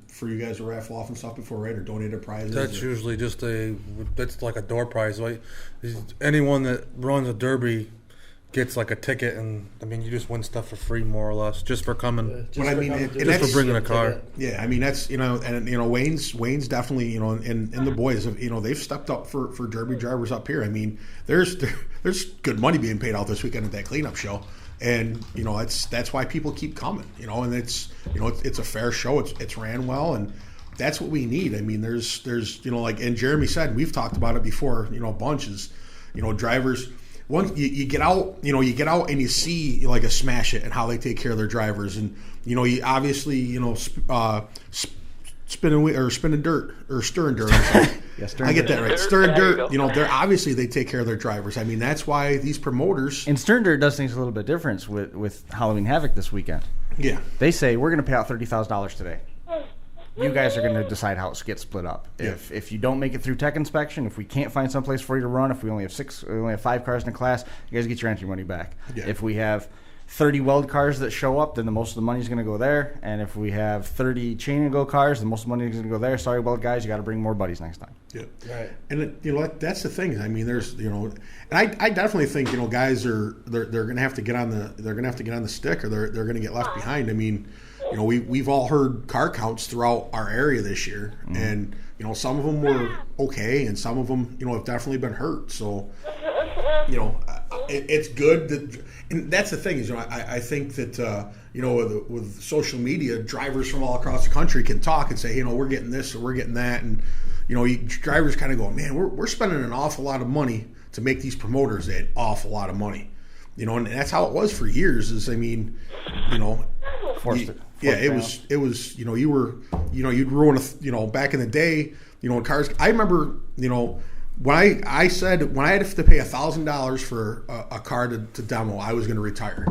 for you guys to raffle off and stuff before, right? Or donated prizes. That's usually just that's like a door prize. Like anyone that runs a derby gets like a ticket, and you just win stuff for free, more or less, just for coming. But just for bringing a car. Yeah, that's Wayne's definitely and the boys have they've stepped up for derby drivers up here. There's good money being paid out this weekend at that cleanup show, and that's why people keep coming. And it's it's a fair show. It's ran well, and that's what we need. There's and Jeremy said, we've talked about it before. A bunch is drivers. Once you get out, and you see like a Smash It and how they take care of their drivers, and you obviously spinning dirt or stirring dirt. I get that right. Stirring dirt. They're obviously they take care of their drivers. That's why these promoters. And Stern Dirt does things a little bit different with Halloween Havoc this weekend. Yeah. They say we're going to pay out $30,000 today. You guys are going to decide how it gets split up. Yeah. If you don't make it through tech inspection, if we can't find some place for you to run, if we only have 5 cars in a class, you guys get your entry money back. Yeah. If we have 30 weld cars that show up, then the most of the money is going to go there. And if we have 30 chain and go cars, then most of the money is going to go there. Sorry, weld guys, you got to bring more buddies next time. Yeah. Right. And that's the thing. There's and I definitely think guys they're going to have to get on the stick, or they're going to get left behind. We've all heard car counts throughout our area this year, and some of them were okay, and some of them have definitely been hurt. So it's good that, and that's the thing is I think that with social media, drivers from all across the country can talk and say we're getting this or we're getting that, and drivers kind of go, man, we're spending an awful lot of money to make these promoters an awful lot of money. And that's how it was for years. It was you were you'd ruin back in the day cars. I remember when I said when I had to pay $1,000 for a car to demo, I was going to retire.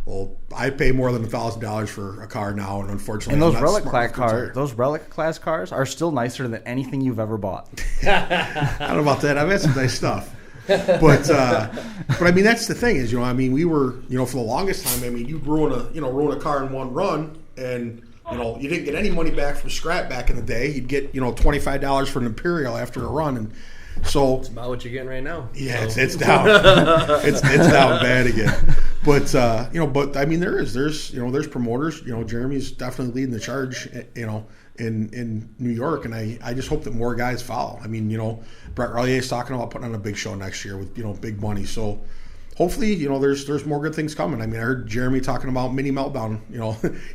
Well, I pay more than $1,000 for a car now, and unfortunately, And those I'm not relic smart class enough to retire. those relic class cars are still nicer than anything you've ever bought. I don't know about that. I've had some nice stuff. But I mean, that's the thing is, I mean, we were, for the longest time, I mean, you'd ruin a car in one run, and you didn't get any money back from scrap back in the day. You'd get $25 for an Imperial after a run, and so it's about what you're getting right now. Yeah, it's down. it's down bad again. But but I mean, there's promoters. Jeremy's definitely leading the charge. In New York, and I just hope that more guys follow. I mean, Brett Rellier's talking about putting on a big show next year with big money. So hopefully, there's more good things coming. I mean, I heard Jeremy talking about Mini Meltdown.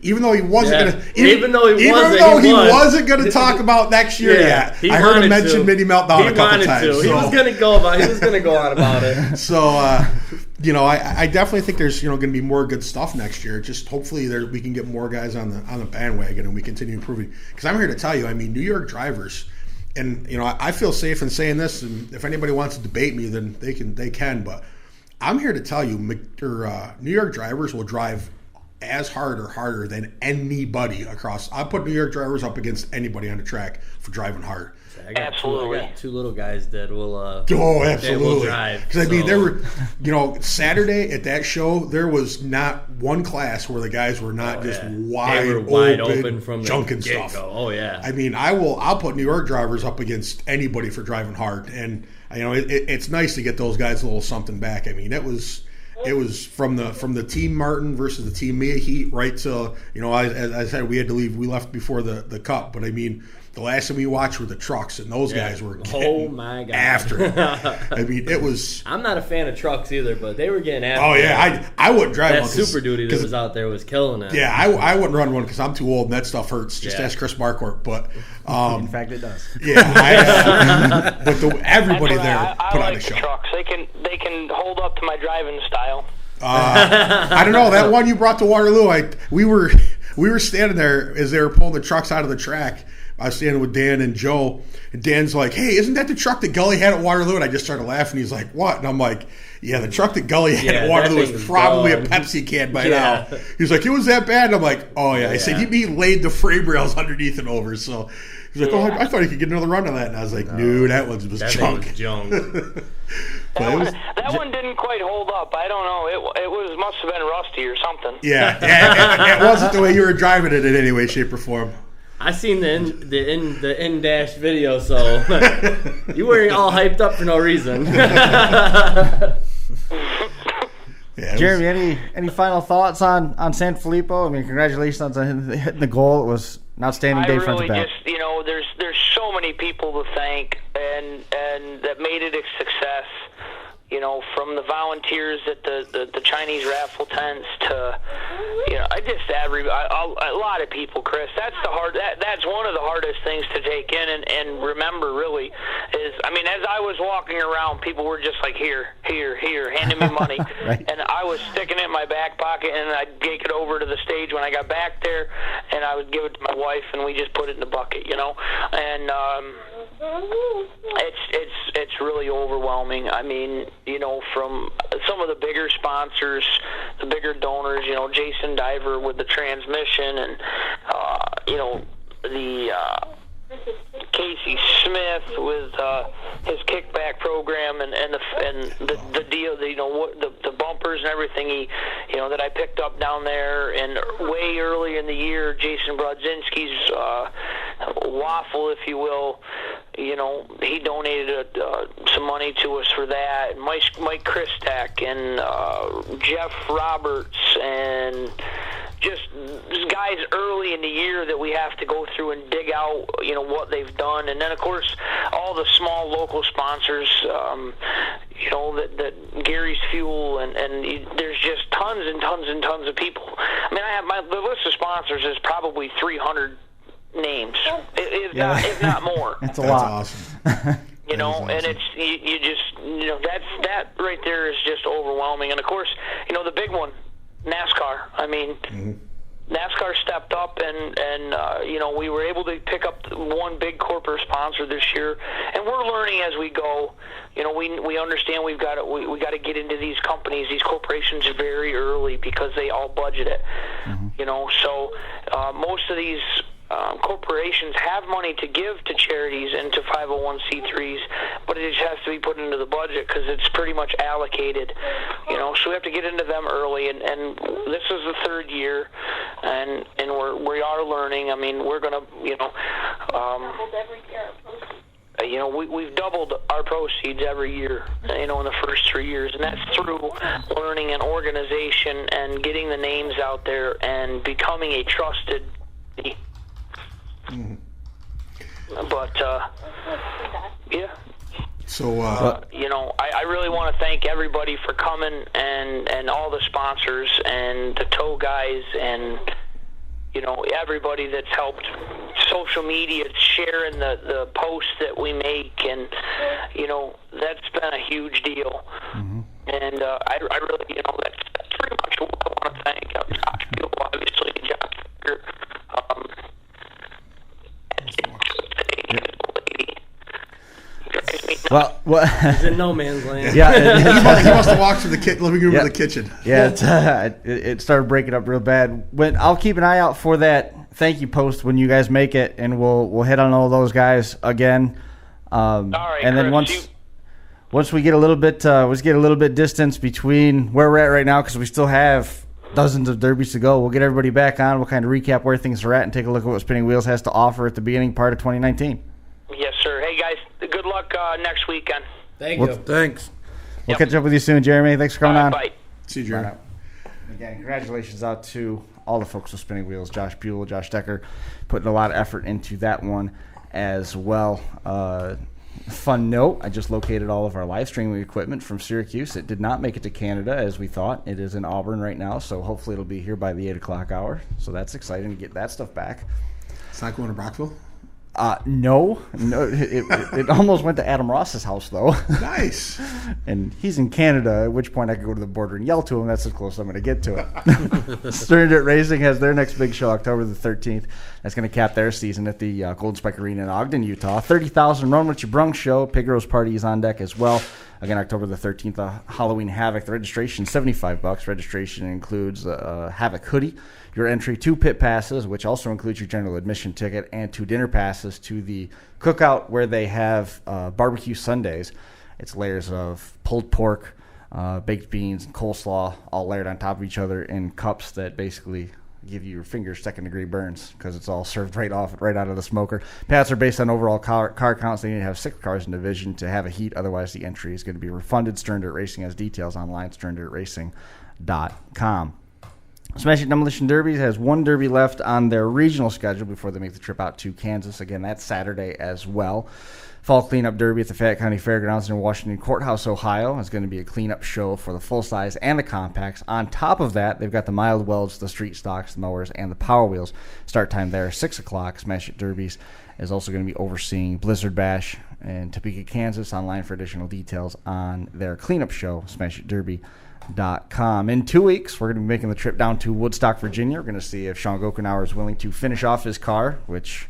Even though he wasn't gonna, even though he wasn't gonna talk about next year yet. I heard him mention Mini Meltdown a couple times. So. He was gonna go on about it. So I definitely think there's going to be more good stuff next year. Just hopefully we can get more guys on the bandwagon and we continue improving. Because I'm here to tell you, I mean, New York drivers, and I feel safe in saying this. And if anybody wants to debate me, then they can. But I'm here to tell you, New York drivers will drive as hard or harder than anybody across. I put New York drivers up against anybody on the track for driving hard. I got two little guys that will absolutely drive. Because I mean, there were Saturday at that show, there was not one class where the guys were not wide open from junking stuff. Oh yeah. I mean, I'll put New York drivers up against anybody for driving hard, and it's nice to get those guys a little something back. I mean, it was from the Team Martin versus the Team Mia heat right to as I said, we had to leave. We left before the Cup, but I mean, the last time we watched were the trucks, and those guys were getting after it. I mean, it was. I'm not a fan of trucks either, but they were getting after it. Oh yeah, I wouldn't drive that one. Super Duty that was out there was killing it. Yeah, I wouldn't run one because I'm too old and that stuff hurts. Just ask Chris Marquardt. But in fact, it does. Yeah, but everybody there put on a show. Trucks, they can hold up to my driving style. I don't know, that one you brought to Waterloo. We were standing there as they were pulling the trucks out of the track. I was standing with Dan and Joe, and Dan's like, "Hey, isn't that the truck that Gulley had at Waterloo?" And I just started laughing. He's like, "What?" And I'm like, "Yeah, the truck that Gulley had at Waterloo is probably a Pepsi can by now." He's like, "It was that bad?" And I'm like, "Oh yeah." I said, "He laid the frame rails underneath and over." So he's like, "Oh, I thought he could get another run on that." And I was like, "No, that one was junk." That one didn't quite hold up. I don't know. It must have been rusty or something. Yeah, it wasn't the way you were driving it in any way, shape, or form. I seen the in-dash video, so you weren't all hyped up for no reason. Jeremy, any final thoughts on SanFilippo? I mean, congratulations on hitting the goal. It was an outstanding day front to back. There's so many people to thank and that made it a success. From the volunteers at the Chinese raffle tents to, a lot of people, Chris. That's one of the hardest things to take in and remember. Really, is as I was walking around, people were just like here, handing me money, right. And I was sticking it in my back pocket, and I'd take it over to the stage when I got back there, and I would give it to my wife, and we just put it in the bucket, and it's really overwhelming. I mean, from some of the bigger sponsors, the bigger donors, Jason Diver with the transmission, and the Casey Smith with his kickback program and the deal, the bumpers and everything that I picked up down there, and way early in the year, Jason Brodzinski's waffle, if you will. He donated some money to us for that. And Mike Christak and Jeff Roberts and just guys early in the year that we have to go through and dig out, what they've done. And then, of course, all the small local sponsors, that Gary's Fuel, and there's just tons and tons and tons of people. I mean, the list of sponsors is probably 300 names, if not more. It's a lot. Awesome. And it's you just that right there is just overwhelming. And of course, the big one, NASCAR. I mean, NASCAR stepped up, and we were able to pick up one big corporate sponsor this year, and we're learning as we go. We understand we got to get into these companies, these corporations very early because they all budget it. So most of these corporations have money to give to charities and to 501c3s, but it just has to be put into the budget because it's pretty much allocated, so we have to get into them early, and this is the third year, and we are learning. I mean, we're going to, we've doubled our proceeds every year, in the first 3 years, and that's through learning an organization and getting the names out there and becoming a trusted. But yeah. So I really want to thank everybody for coming and all the sponsors and the tow guys and everybody that's helped social media sharing the posts that we make, and that's been a huge deal. Mm-hmm. And I really that's pretty much what I want to thank Josh Gill, obviously, Josh Becker, Well, he's in no man's land. Yeah, he must have walked to the living room to the kitchen. Yeah, it started breaking up real bad. I'll keep an eye out for that thank you post when you guys make it, and we'll hit on all those guys again. All right, and then Chris, once we get a little bit distance between where we're at right now, because we still have dozens of derbies to go. We'll get everybody back on. We'll kind of recap where things are at and take a look at what Spinning Wheels has to offer at the beginning part of 2019. Yes, sir. Hey, guys, good luck next weekend. Thank you. Thanks. We'll catch up with you soon, Jeremy. Thanks for coming on. Bye. See you, Jeremy. Again, congratulations out to all the folks with Spinning Wheels, Josh Buell, Josh Decker, putting a lot of effort into that one as well. Fun note, I just located all of our live streaming equipment from Syracuse. It did not make it to Canada as we thought. It is in Auburn right now, so hopefully it'll be here by the 8 o'clock hour. So that's exciting to get that stuff back. It's not going to Brockville? No, it almost went to Adam Ross's house, though. Nice. And he's in Canada, at which point I could go to the border and yell to him. That's as close as I'm going to get to it. Stern Dirt Racing has their next big show October the 13th. That's going to cap their season at the Golden Spike Arena in Ogden, Utah. 30,000 Run What You Brung show. Pig Rose Party is on deck as well. Again, October the 13th, Halloween Havoc. The registration, $75. Registration includes a Havoc hoodie, your entry, 2 pit passes, which also includes your general admission ticket, and 2 dinner passes to the cookout where they have barbecue Sundays. It's layers of pulled pork, baked beans, and coleslaw all layered on top of each other in cups that basically give you your fingers second-degree burns because it's all served right out of the smoker. Pats are based on overall car counts. They need to have 6 cars in division to have a heat. Otherwise, the entry is going to be refunded. Stern Dirt Racing has details online, sterndirtracing.com. Smash It Demolition Derby has 1 derby left on their regional schedule before they make the trip out to Kansas. Again, that's Saturday as well. Fall Cleanup Derby at the Fayette County Fairgrounds in Washington Courthouse, Ohio. Is going to be a cleanup show for the full-size and the compacts. On top of that, they've got the mild welds, the street stocks, the mowers, and the Power Wheels. Start time there, 6 o'clock. Smash It Derbies is also going to be overseeing Blizzard Bash in Topeka, Kansas. Online for additional details on their cleanup show, smashitderby.com. In 2 weeks, we're going to be making the trip down to Woodstock, Virginia. We're going to see if Sean Gokenauer is willing to finish off his car, which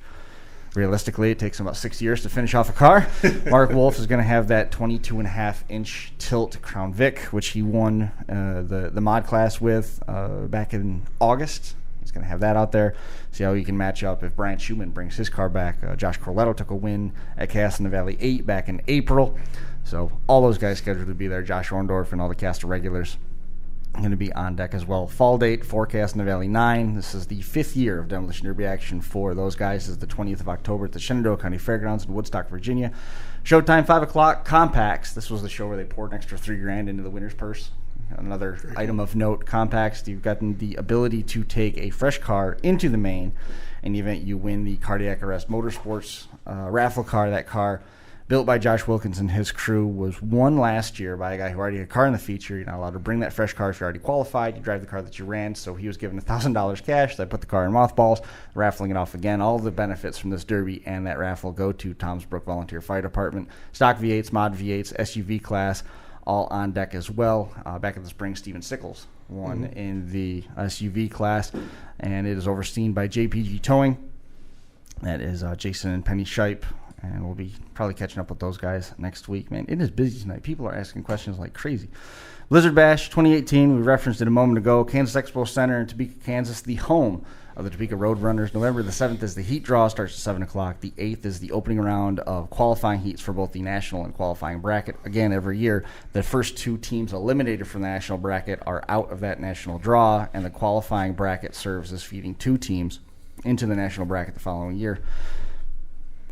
realistically it takes him about 6 years to finish off a car. Mark Wolf is going to have that 22.5-inch tilt Crown Vic, which he won the mod class with back in August. He's going to have that out there. See how he can match up if Brian Schumann brings his car back. Josh Corletto took a win at Chaos in the Valley 8 back in April. So all those guys scheduled to be there. Josh Orndorff and all the cast of regulars are going to be on deck as well. Fall date, forecast in the Valley 9. This is the 5th year of Demolition Derby action for those guys. This is the 20th of October at the Shenandoah County Fairgrounds in Woodstock, Virginia. Showtime, 5 o'clock. Compacts. This was the show where they poured an extra $3,000 into the winner's purse. Another item of note, compacts, you've gotten the ability to take a fresh car into the main in the event you win the Cardiac Arrest Motorsports raffle car. That car, built by Josh Wilkins and his crew, was won last year by a guy who already had a car in the feature. You're not allowed to bring that fresh car if you're already qualified. You drive the car that you ran, so he was given $1,000 cash. They put the car in mothballs, raffling it off again. All of the benefits from this derby and that raffle go to Tom's Brook Volunteer Fire Department. Stock V8s, mod V8s, SUV class, all on deck as well. Back in the spring, Steven Sickles won in the SUV class, and it is overseen by JPG Towing. That is Jason and Penny Shipe and we'll be probably catching up with those guys next week. Man, it is busy tonight. People are asking questions like crazy. Blizzard Bash 2018, we referenced it a moment ago. Kansas Expo Center in Topeka, Kansas, the home of the Topeka Roadrunners. November the 7th is the heat draw, starts at 7 o'clock. The 8th is the opening round of qualifying heats for both the national and qualifying bracket. Again, every year, the first 2 teams eliminated from the national bracket are out of that national draw, and the qualifying bracket serves as feeding 2 teams into the national bracket the following year.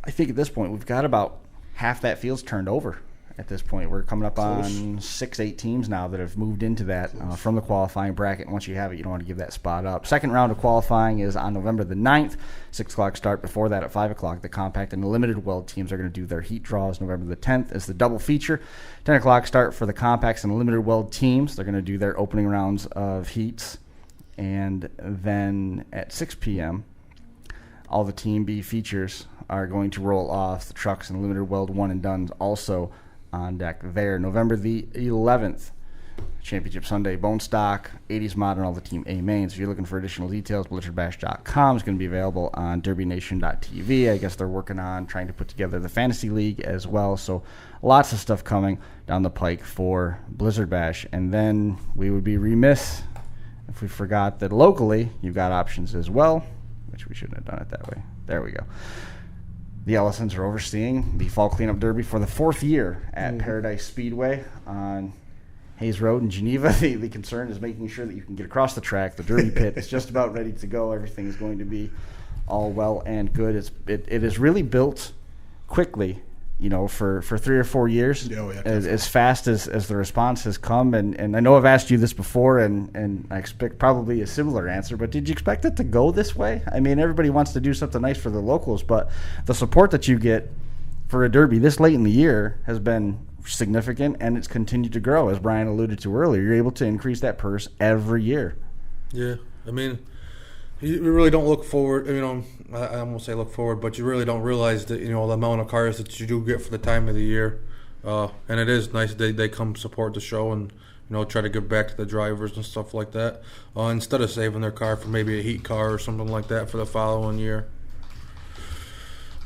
I think at this point, we've got about half that field's turned over. At this point, we're coming up on 6-8 teams now that have moved into that from the qualifying bracket. And once you have it, you don't want to give that spot up. Second round of qualifying is on November the 9th, 6 o'clock start. Before that, at 5 o'clock, the compact and the limited weld teams are going to do their heat draws. November the 10th is the double feature. 10 o'clock start for the compacts and the limited weld teams. They're going to do their opening rounds of heats. And then at 6 p.m., all the Team B features are going to roll off. The trucks and limited weld one and dones also on deck there. November the 11th, Championship Sunday, bone stock, 80s mod, and all the Team A mains. If you're looking for additional details, blizzardbash.com is going to be available on derbynation.tv. I guess they're working on trying to put together the fantasy league as well. So lots of stuff coming down the pike for Blizzard Bash. And then we would be remiss if we forgot that locally you've got options as well, which we shouldn't have done it that way. There we go. The Ellisons are overseeing the Fall Cleanup Derby for the 4th year at Paradise Speedway on Hayes Road in Geneva. The concern is making sure that you can get across the track. The Derby pit is just about ready to go. Everything is going to be all well and good. It is really built quickly, for 3 or 4 years. Oh, yeah, as fast as the response has come. And I know I've asked you this before, and I expect probably a similar answer, but did you expect it to go this way? I mean, everybody wants to do something nice for the locals, but the support that you get for a Derby this late in the year has been significant, and it's continued to grow, as Brian alluded to earlier. You're able to increase that purse every year. Yeah, I mean, you really don't look forward. I won't say look forward, but you really don't realize that the amount of cars that you do get for the time of the year, and it is nice that they come support the show and try to give back to the drivers and stuff like that, instead of saving their car for maybe a heat car or something like that for the following year.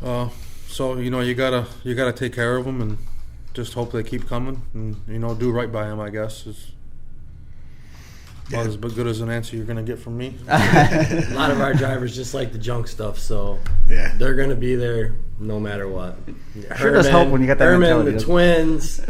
So you gotta take care of them and just hope they keep coming and do right by them. I guess is about as good as an answer you're going to get from me. A lot of our drivers just like the junk stuff, so they're going to be there no matter what. Sure does help when you got that mentality. The Twins,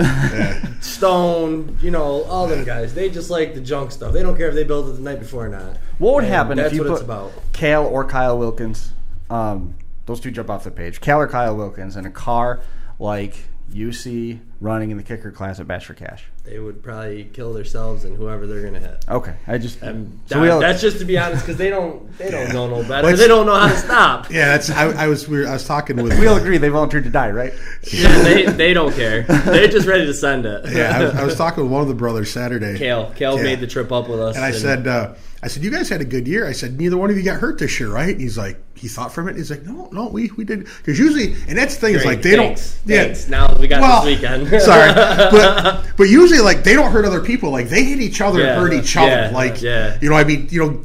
Stone, all them guys. They just like the junk stuff. They don't care if they build it the night before or not. What would happen if you what put it's about. Cale or Kyle Wilkins, those two jump off the page, Cale or Kyle Wilkins, in a car like you see running in the kicker class at Bash for Cash? They would probably kill themselves and whoever they're going to hit. Okay, that's just to be honest, because they don't know no better. They don't know how to stop. Yeah, I was talking with. We all agree they volunteered to die, right? Yeah, they don't care. They're just ready to send it. Yeah, I was talking with one of the brothers Saturday. Kale made the trip up with us, and I said, you guys had a good year. I said, neither one of you got hurt this year, right? And he's like, he thought from it. He's like, no, we did. Because usually, and that's the thing, is like they Thanks. don't. Now we got this weekend. Sorry, but usually, like, they don't hurt other people. Like, they hit each other and hurt each other. Like,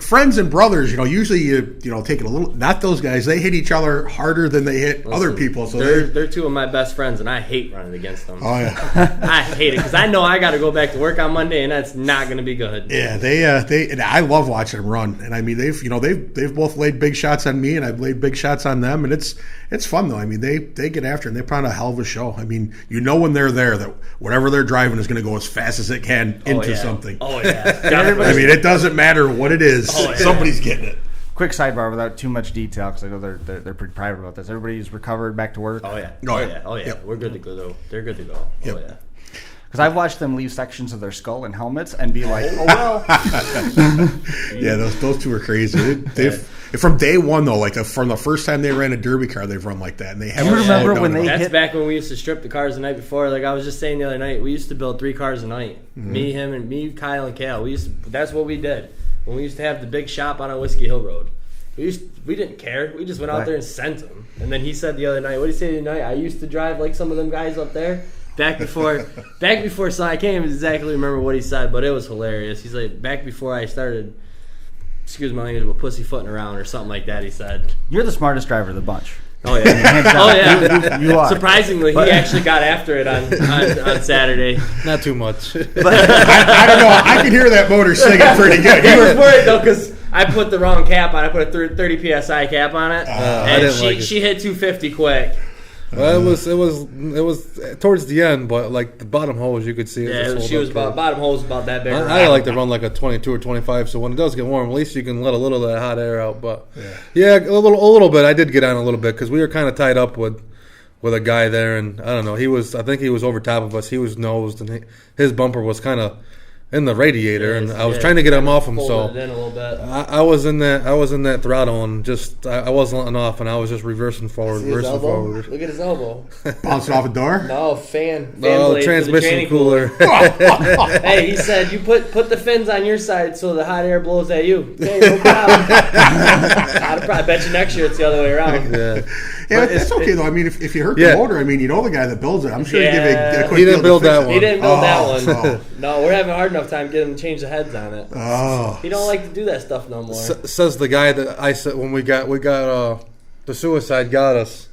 friends and brothers. Usually you take it a little. Not those guys. They hit each other harder than they hit other people. So they're two of my best friends, and I hate running against them. Oh yeah, I hate it because I know I got to go back to work on Monday, and that's not going to be good. Yeah, they and I love watching them run. And I mean, they've both laid big shots on me, and I've laid big shots on them, and it's fun though. I mean, they get after it, and they put on a hell of a show. I mean, when they're there that whatever they're driving is going to go as fast as it can into something. Oh yeah, I mean, it doesn't matter what it is. Somebody's getting it. Quick sidebar without too much detail, because I know they're pretty private about this. Everybody's recovered, back to work. Oh yeah. Yep. We're good to go though. They're good to go. Yep. Oh yeah. Because I've watched them leave sections of their skull and helmets and be like, oh well. Yeah, those two are crazy. They've from day one though, like from the first time they ran a derby car, they've run like that, and they haven't. You remember when they That's back when we used to strip the cars the night before. Like I was just saying the other night, we used to build 3 cars a night. Mm-hmm. Me, Kyle, and Kale. That's what we did when we used to have the big shop on Whiskey Hill Road. We didn't care. We just went out there and sent them. And then he said the other night, what did he say the other night? I used to drive like some of them guys up there. Back before so I can't even exactly remember what he said, but it was hilarious. He's like, back before I started, excuse my language, but pussyfooting around or something like that, he said. You're the smartest driver of the bunch. Oh yeah. Hands down. Oh yeah. You are. Surprisingly, he actually got after it on Saturday. Not too much. I don't know. I can hear that motor singing pretty good. I was worried though because I put the wrong cap on. I put a 30 psi cap on it, I and didn't like it. she hit 250 quick. Well, it was towards the end, but like the bottom hose, you could see. Yeah, she was bottom hole was about that big. I like to run like a 22 or 25, so when it does get warm, at least you can let a little of that hot air out. But yeah, a little bit. I did get on a little bit because we were kind of tied up with a guy there, and I don't know. I think he was over top of us. He was nosed, and his bumper was kind of in the radiator, and I was trying to get him off him. So it in a little bit. I was in that throttle, and just I wasn't letting off, and I was just reversing forward. Look at his elbow. Bouncing off a door? No, fan Oh, blade transmission for the training cooler. Hey, he said you put the fins on your side so the hot air blows at you. Okay, no problem. I bet you next year it's the other way around. Yeah, that's okay though. I mean, if you hurt the motor, I mean, you know the guy that builds it. I'm sure he'd give a quick He didn't deal to build fix that it. one. He didn't build that one. Oh. No, we're having a hard enough time getting him to change the heads on it. Oh. He don't like to do that stuff no more. Says the guy that I said when we got the suicide got us,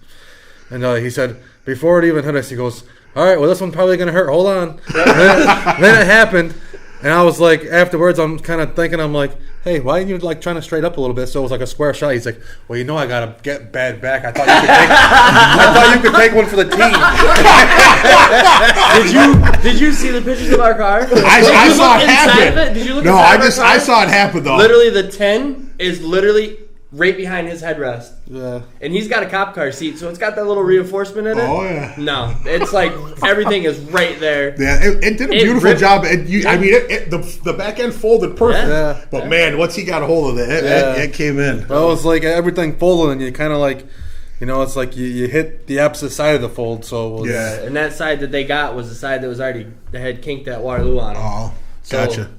and he said before it even hit us, he goes, "All right, well this one's probably gonna hurt. Hold on." then it happened, and I was like, afterwards, I'm kind of thinking, I'm like, hey, why didn't you like trying to straight up a little bit? So it was like a square shot. He's like, well, you know, I gotta get bad back. I thought you could take one for the team. Did you see the pictures of our car? I saw it happen. Did you look No, inside of our I car? saw it happen though. Literally, the 10 is literally right behind his headrest. Yeah. And he's got a cop car seat, so it's got that little reinforcement in it. Oh, yeah. No, it's like everything is right there. Yeah, it did a beautiful ripped- job. The back end folded perfect. Yeah. But man, once he got a hold of it, it came in. Well, it's like everything folded, and you kind of like, you know, it's like you hit the opposite side of the fold. So it was, Yeah. And that side that they got was the side that was already that had kinked that Waterloo on it. Oh, So- gotcha.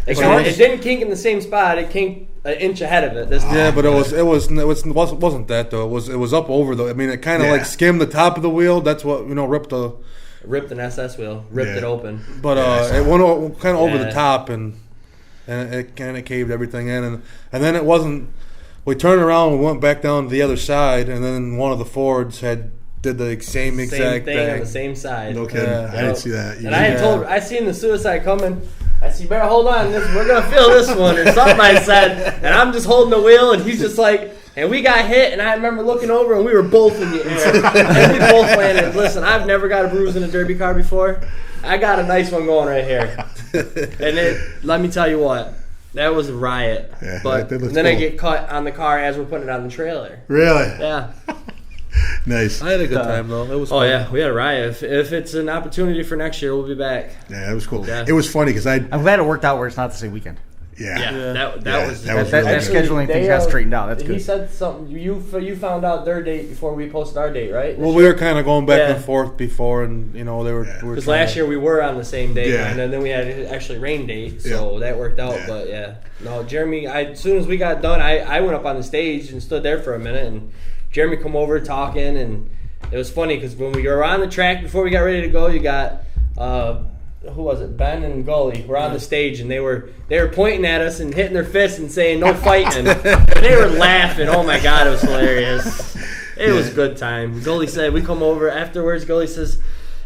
It didn't kink in the same spot. It kinked an inch ahead of it. This time. Yeah, but it wasn't that though. It was up over though. I mean, it kind of like skimmed the top of the wheel. That's what ripped ripped an SS wheel, ripped it open. But it went kind of over the Yeah. top, and it kind of caved everything in, and then it wasn't. We turned around and went back down to the other side, and then one of the Fords did the same exact thing on thing. the same side. No kidding. Yeah. I didn't see that. And I seen the suicide coming. I said, better hold on, we're gonna feel this one or something. I said, and I'm just holding the wheel, and he's just like, and we got hit, and I remember looking over, and we were both in the air, and we both landed. Listen, I've never got a bruise in a derby car before. I got a nice one going right here, and let me tell you what. That was a riot. Yeah, but that looks then I cool. get caught on the car as we're putting it on the trailer. Really? Yeah. Nice. I had a good time though. It was. Oh fun. yeah, we had a riot. If it's an opportunity for next year, we'll be back. Yeah, that was cool. Yeah. It was funny because I'm glad it worked out where it's not the same weekend. Yeah. That was that was That really good. scheduling things got straightened out. That's He good. said something. You found out their date before we posted our date, right? Well, we were kind of going back Yeah. and forth before, and they were. Because last year we were on the same date, Yeah. and then we had actually rain date, so that worked out. Yeah. But yeah, no, Jeremy. As soon as we got done, I went up on the stage and stood there for a minute, and Jeremy come over talking, and it was funny because when we were on the track before we got ready to go, you got who was it? Ben and Gulley were on the stage, and they were pointing at us and hitting their fists and saying no fighting. And they were laughing. Oh my god, it was hilarious. It was a good time. Gulley said we come over afterwards. Gulley says,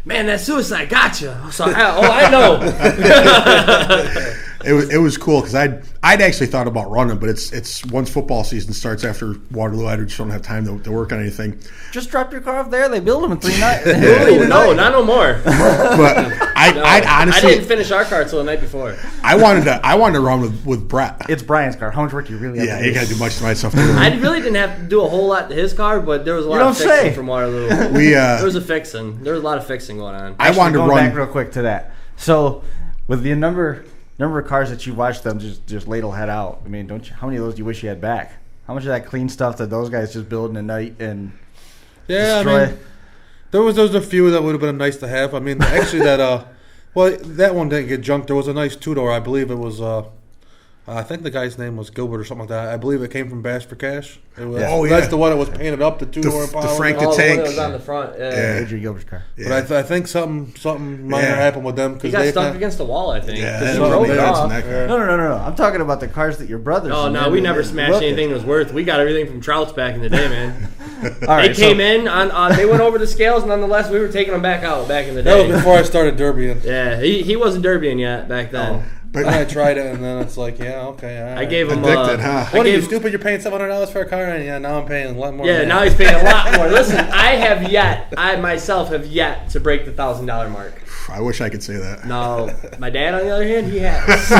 "Man, that suicide gotcha." So I know. It was cool because I'd actually thought about running, but it's once football season starts after Waterloo, I just don't have time to work on anything. Just drop your car off there. They build them in 3 nights. Ooh, no, not no more. But I'd honestly, I didn't finish our car till the night before. I wanted to run with Brett. It's Brian's car. How much work do you really have Yeah, to do? you got to do much to myself. Too. I really didn't have to do a whole lot to his car, but there was a lot don't of fixing say. from Waterloo. There was a fixing. There was a lot of fixing going on. I wanted to Going run. back real quick to that. So, with the number of cars that you watched them just ladle head out, I mean, how many of those do you wish you had back? How much of that clean stuff that those guys just build in a night and destroy? I mean, there was a few that would have been nice to have. I mean, actually, that one didn't get junked. There was a nice 2-door. I believe it was. I think the guy's name was Gilbert or something like that. I believe it came from Bash for Cash. It was, Oh, yeah. That's the one that was painted up, the 2-door. The Frank the Oh, the one Tank. that was on the front. Yeah. Adrian Gilbert's car. But I think something minor Yeah. happened with them He because got they stuck against the wall, I think. Yeah, 'cause he that drove was it nuts in off. that car. No. I'm talking about the cars that your brothers. Oh, no, we never smashed anything that was worth. We got everything from Trout's back in the day, man. All right, They came in on. They went over the scales. Nonetheless, we were taking them back out back in the That day. was before I started derbying. Yeah, he wasn't derbying yet back then. Then I tried it, and then it's like, yeah, okay. All right. I gave him Addicted, huh? What are you, stupid? You're paying $700 for a car, and yeah, now I'm paying a lot more. Yeah, than now that. he's paying a lot more. Listen, I myself have yet to break the $1,000 mark. I wish I could say that. No, my dad, on the other hand, he has.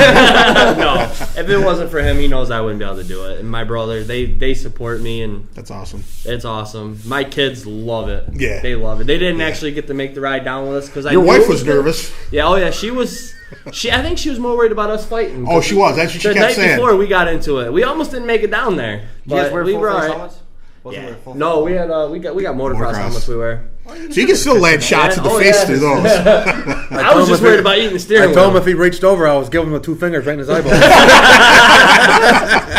No, if it wasn't for him, he knows I wouldn't be able to do it. And my brother, they support me, and That's awesome. it's awesome. My kids love it. Yeah. They love it. They didn't actually get to make the ride down with us because Your wife was nervous. Yeah, oh yeah, she was. I think she was more worried about us fighting. Oh, she was. That's what she The kept night saying. before we got into it, we almost didn't make it down there. Did you guys But wear we full were face all right. helmets? Wasn't Yeah. wear full No, we had we got motocross helmets we wear. So you can still land shots in the face through those. I was just worried about eating the steering I told him wheel. if he reached over, I was giving him the 2 fingers right in his eyeball.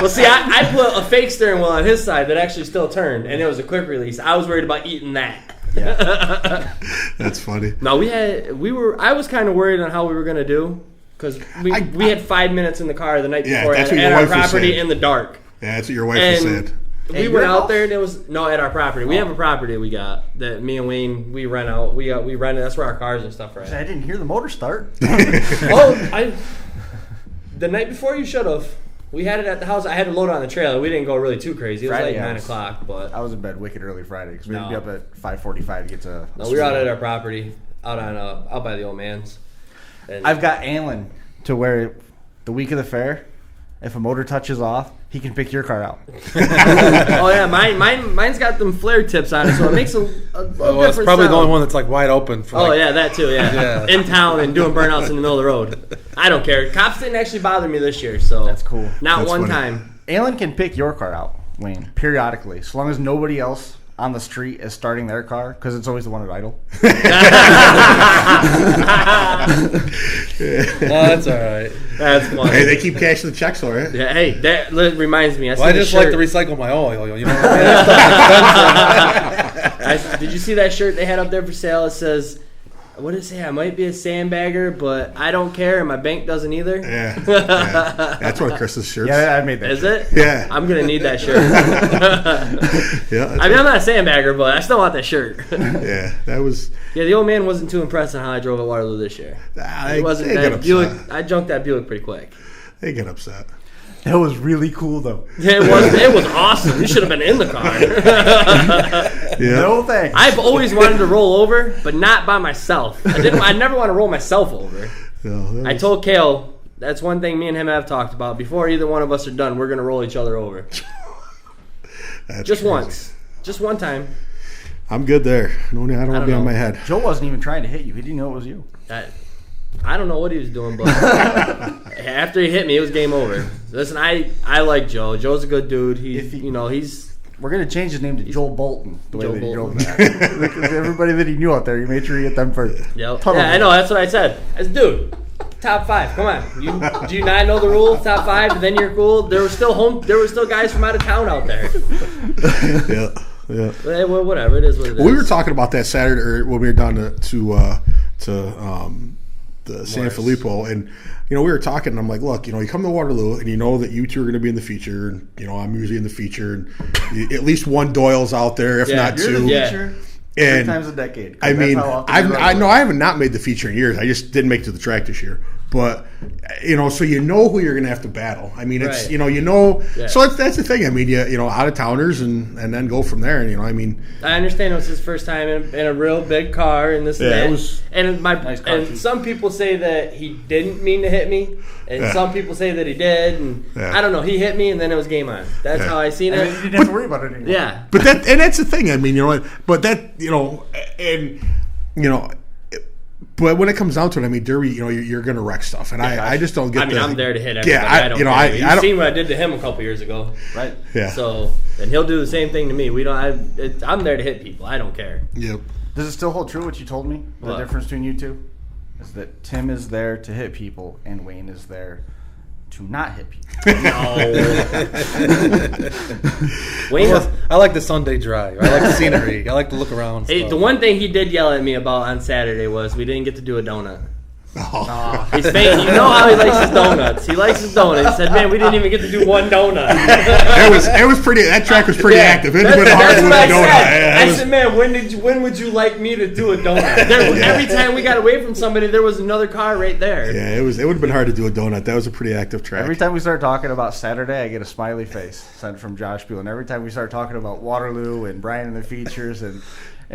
Well, see, I put a fake steering wheel on his side that actually still turned, and it was a quick release. I was worried about eating that. That's funny. No, I was kind of worried on how we were gonna do because we had 5 minutes in the car the night Yeah, before that's at what your our wife was property saying. in the dark. Yeah, that's what your wife was And saying. we went out there and it was at our property. We have a property we got that me and Wayne we rent out. We rent it. That's where our cars and stuff are I at. didn't hear the motor start. The night before you should have. We had it at the house. I had to load it on the trailer. We didn't go really too crazy. It was Friday, like I 9 was- o'clock, but I was in bed wicked early Friday because we had to be No. up at 5:45 to get to. no, we were out at our property, out by the old man's. And I've got Alan to where the week of the fair, if a motor touches off, he can pick your car out. oh yeah, mine's got them flare tips on it, so it makes a little Well, it's different probably sound. the only one that's like wide open. For Oh like, yeah, that too. Yeah. Yeah. In town and doing burnouts in the middle of the road. I don't care. Cops didn't actually bother me this year, so That's cool. Not That's one funny. time. Alan can pick your car out, Wayne, periodically, as long as nobody else on the street is starting their car, because it's always the one at idle. that's all right. That's funny. Hey, they keep cashing the checks for it. Yeah, hey, that reminds me. Well, I just like to recycle my oil. You know what I mean? Did you see that shirt they had up there for sale? It says, what did it say? I might be a sandbagger, but I don't care, and my bank doesn't either. Yeah. That's one of Chris's shirts. Yeah, I made that. Is it? Yeah. I'm going to need that shirt. Yeah, I mean, I'm not a sandbagger, but I still want that shirt. yeah, that was. Yeah, the old man wasn't too impressed on how I drove at Waterloo this year. They It wasn't get that upset. Buick. I junked that Buick pretty quick. They get upset. That was really cool, though. It was awesome. You should have been in the car. Yeah. No thanks. I've always wanted to roll over, but not by myself. I never want to roll myself over. No, that I was- told Kale that's one thing me and him have talked about. Before either one of us are done, we're gonna roll each other over. that's Just crazy. once, just one time. I'm good there. No, I don't want to be know. on my head. Joe wasn't even trying to hit you. He didn't know it was you. I don't know what he was doing, but after he hit me, it was game over. Listen, I like Joe. Joe's a good dude. If he- He's We're going to change his name to Joel Bolton, the way Joel that he drove Bolton. that. Because everybody that he knew out there, he made sure he hit them first. Yep. Tunnel Yeah, I know. That's what I said. I said, dude, top 5. Come on. Do you not know the rules? Top 5, then you're cool. There were still guys from out of town out there. Yeah. Yeah. But, well, whatever. It is what it is. We were talking about that Saturday or when we were down to the SanFilippo, and we were talking, and I'm like, look, you come to Waterloo, and you know that you two are going to be in the feature, and I'm usually in the feature, and at least one Doyle's out there, if not You're two. the Yeah. feature 3 And times a decade. 'cause I that's mean, how often I you run know with I have not made the feature in years. I just didn't make it to the track this year. But so you know who you're going to have to battle. I mean, it's Right. Yeah. So that's the thing. I mean, out of towners and then go from there. And I mean, I understand it was his first time in a real big car and this and Yeah, that. it was and nice car, too. and some people say that he didn't mean to hit me, and Yeah. some people say that he did. And Yeah. I don't know. He hit me, and then it was game on. That's Yeah. how I seen I mean, it. you didn't have to worry about it anymore. Yeah. but that's the thing. I mean, but that but when it comes down to it, I mean, Derby, you're going to wreck stuff, and I just don't get. I mean, I'm there to hit everybody. Yeah, I don't care. You've I don't. seen what I did to him a couple years ago. Right. Yeah. So, and he'll do the same thing to me. I'm there to hit people. I don't care. Yep. Does it still hold true what you told me? The What? difference between you two is that Tim is there to hit people and Wayne is there to not hit people. Wayne, I like the Sunday drive. I like the scenery. I like to look around. and hey, stuff. the one thing he did yell at me about on Saturday was we didn't get to do a donut. He's faint. You know how he likes his donuts. He likes his donuts. He said, "Man, we didn't even get to do one donut." It was pretty. That track was pretty active. It would have been hard to do a donut. I said, "Man, when would you like me to do a donut?" Every time we got away from somebody, there was another car right there. Yeah, it would have been hard to do a donut. That was a pretty active track. Every time we start talking about Saturday, I get a smiley face sent from Josh Buell. And every time we start talking about Waterloo and Brian and the features and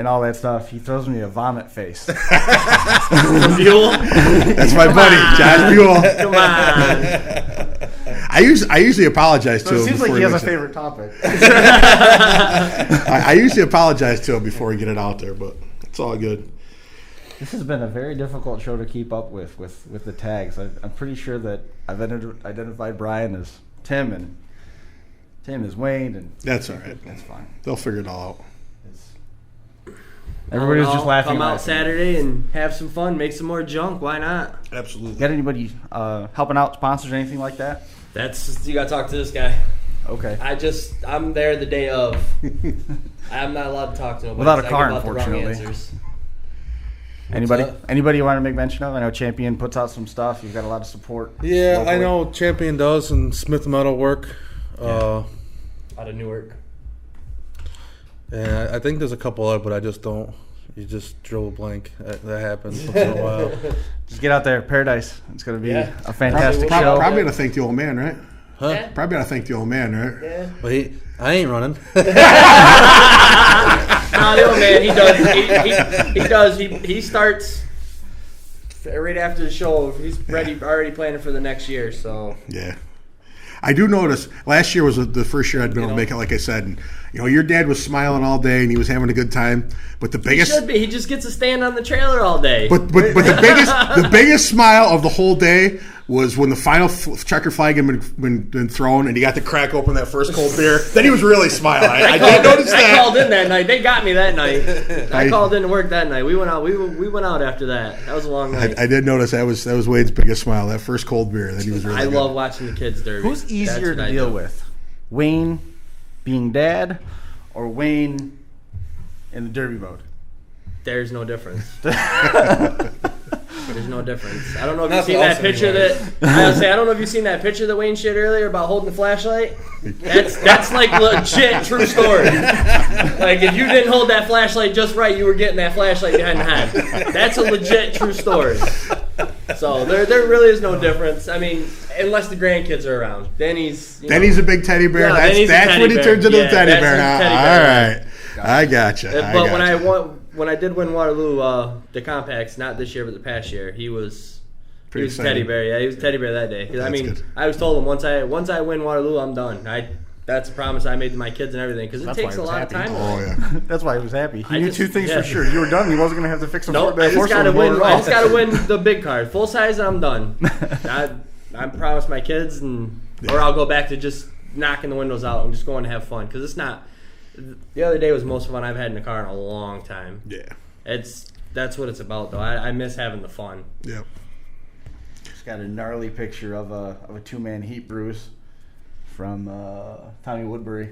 all that stuff, he throws me a vomit face. Buell? That's my buddy, Josh Buell. Come on. I usually apologize to So him. it seems like before he has a makes it. favorite topic. I usually apologize to him before we get it out there, but it's all good. This has been a very difficult show to keep up with the tags. I'm pretty sure that I've identified Brian as Tim and Tim is Wayne, and That's all right. that's fine. They'll figure it all out. Everybody's just laughing. Come out at me. Saturday and have some fun, make some more junk. Why not? Absolutely. Got anybody helping out, sponsors, or anything like that? You gotta talk to this guy. Okay. I'm there the day of. I'm not allowed to talk to nobody. Without a I car, give out the wrong unfortunately. answers. Anybody you want to make mention of? I know Champion puts out some stuff. You've got a lot of support. Yeah, locally. I know Champion does, and Smith Metal Work. Out of Newark. And I think there's a couple other, but I just don't. You just drill a blank. That happens once in a while. Just get out there, Paradise. It's going to be Yeah. a fantastic Probably show. Probably gotta thank the old man, right? Huh? Yeah. Probably gotta thank the old man, right? Yeah. Well, I ain't running. No, the old man, he does. He starts right after the show. He's already planning for the next year. So Yeah. I do notice last year was the first year I'd been able to make it, like I said. And, your dad was smiling all day and he was having a good time. But the he biggest, should be. He just gets to stand on the trailer all day. but the biggest smile of the whole day was when the final checker flag had been thrown and he got to crack open that first cold beer. Then he was really smiling. I did notice that. I called in that night. They got me that night. I called in to work that night. We went out. We went out after that. That was a long night. I did notice that was Wade's biggest smile. That first cold beer. Then he was really. I good. love watching the kids derby. Who's easier That's to what I deal do. with? Wayne being dad or Wayne in the derby mode? There's no difference. There's no difference. I don't know if you've seen that picture I don't know if you've seen that picture that Wayne shared earlier about holding the flashlight. That's like legit true story. Like if you didn't hold that flashlight just right, you were getting that flashlight behind the head. That's a legit true story. So there really is no difference. I mean, unless the grandkids are around. Then he's a big teddy bear. Yeah, then he's a that's teddy when he bear. turns into Yeah, a teddy that's bear. his Huh? teddy All bear. right. I gotcha. But when I did win Waterloo, the compacts, not this year but the past year, he was a teddy bear. Yeah, he was a teddy bear that day. 'Cause, I mean, good. I was told him once I win Waterloo, I'm done. That's a promise I made to my kids and everything because it That's takes why a he lot was of happy. time. Oh yeah. That's why he was happy. He I knew just- two things yeah. for sure. You were done. He wasn't going to have to fix them. Nope, I just gotta win. I just gotta win the big card, full size, and I'm done. I promised my kids, or I'll go back to just knocking the windows out and just going to have fun because it's not. The other day was the most fun I've had in a car in a long time. Yeah. That's what it's about though. I miss having the fun. Yep. Just got a gnarly picture of a two-man heat bruise from Tommy Woodbury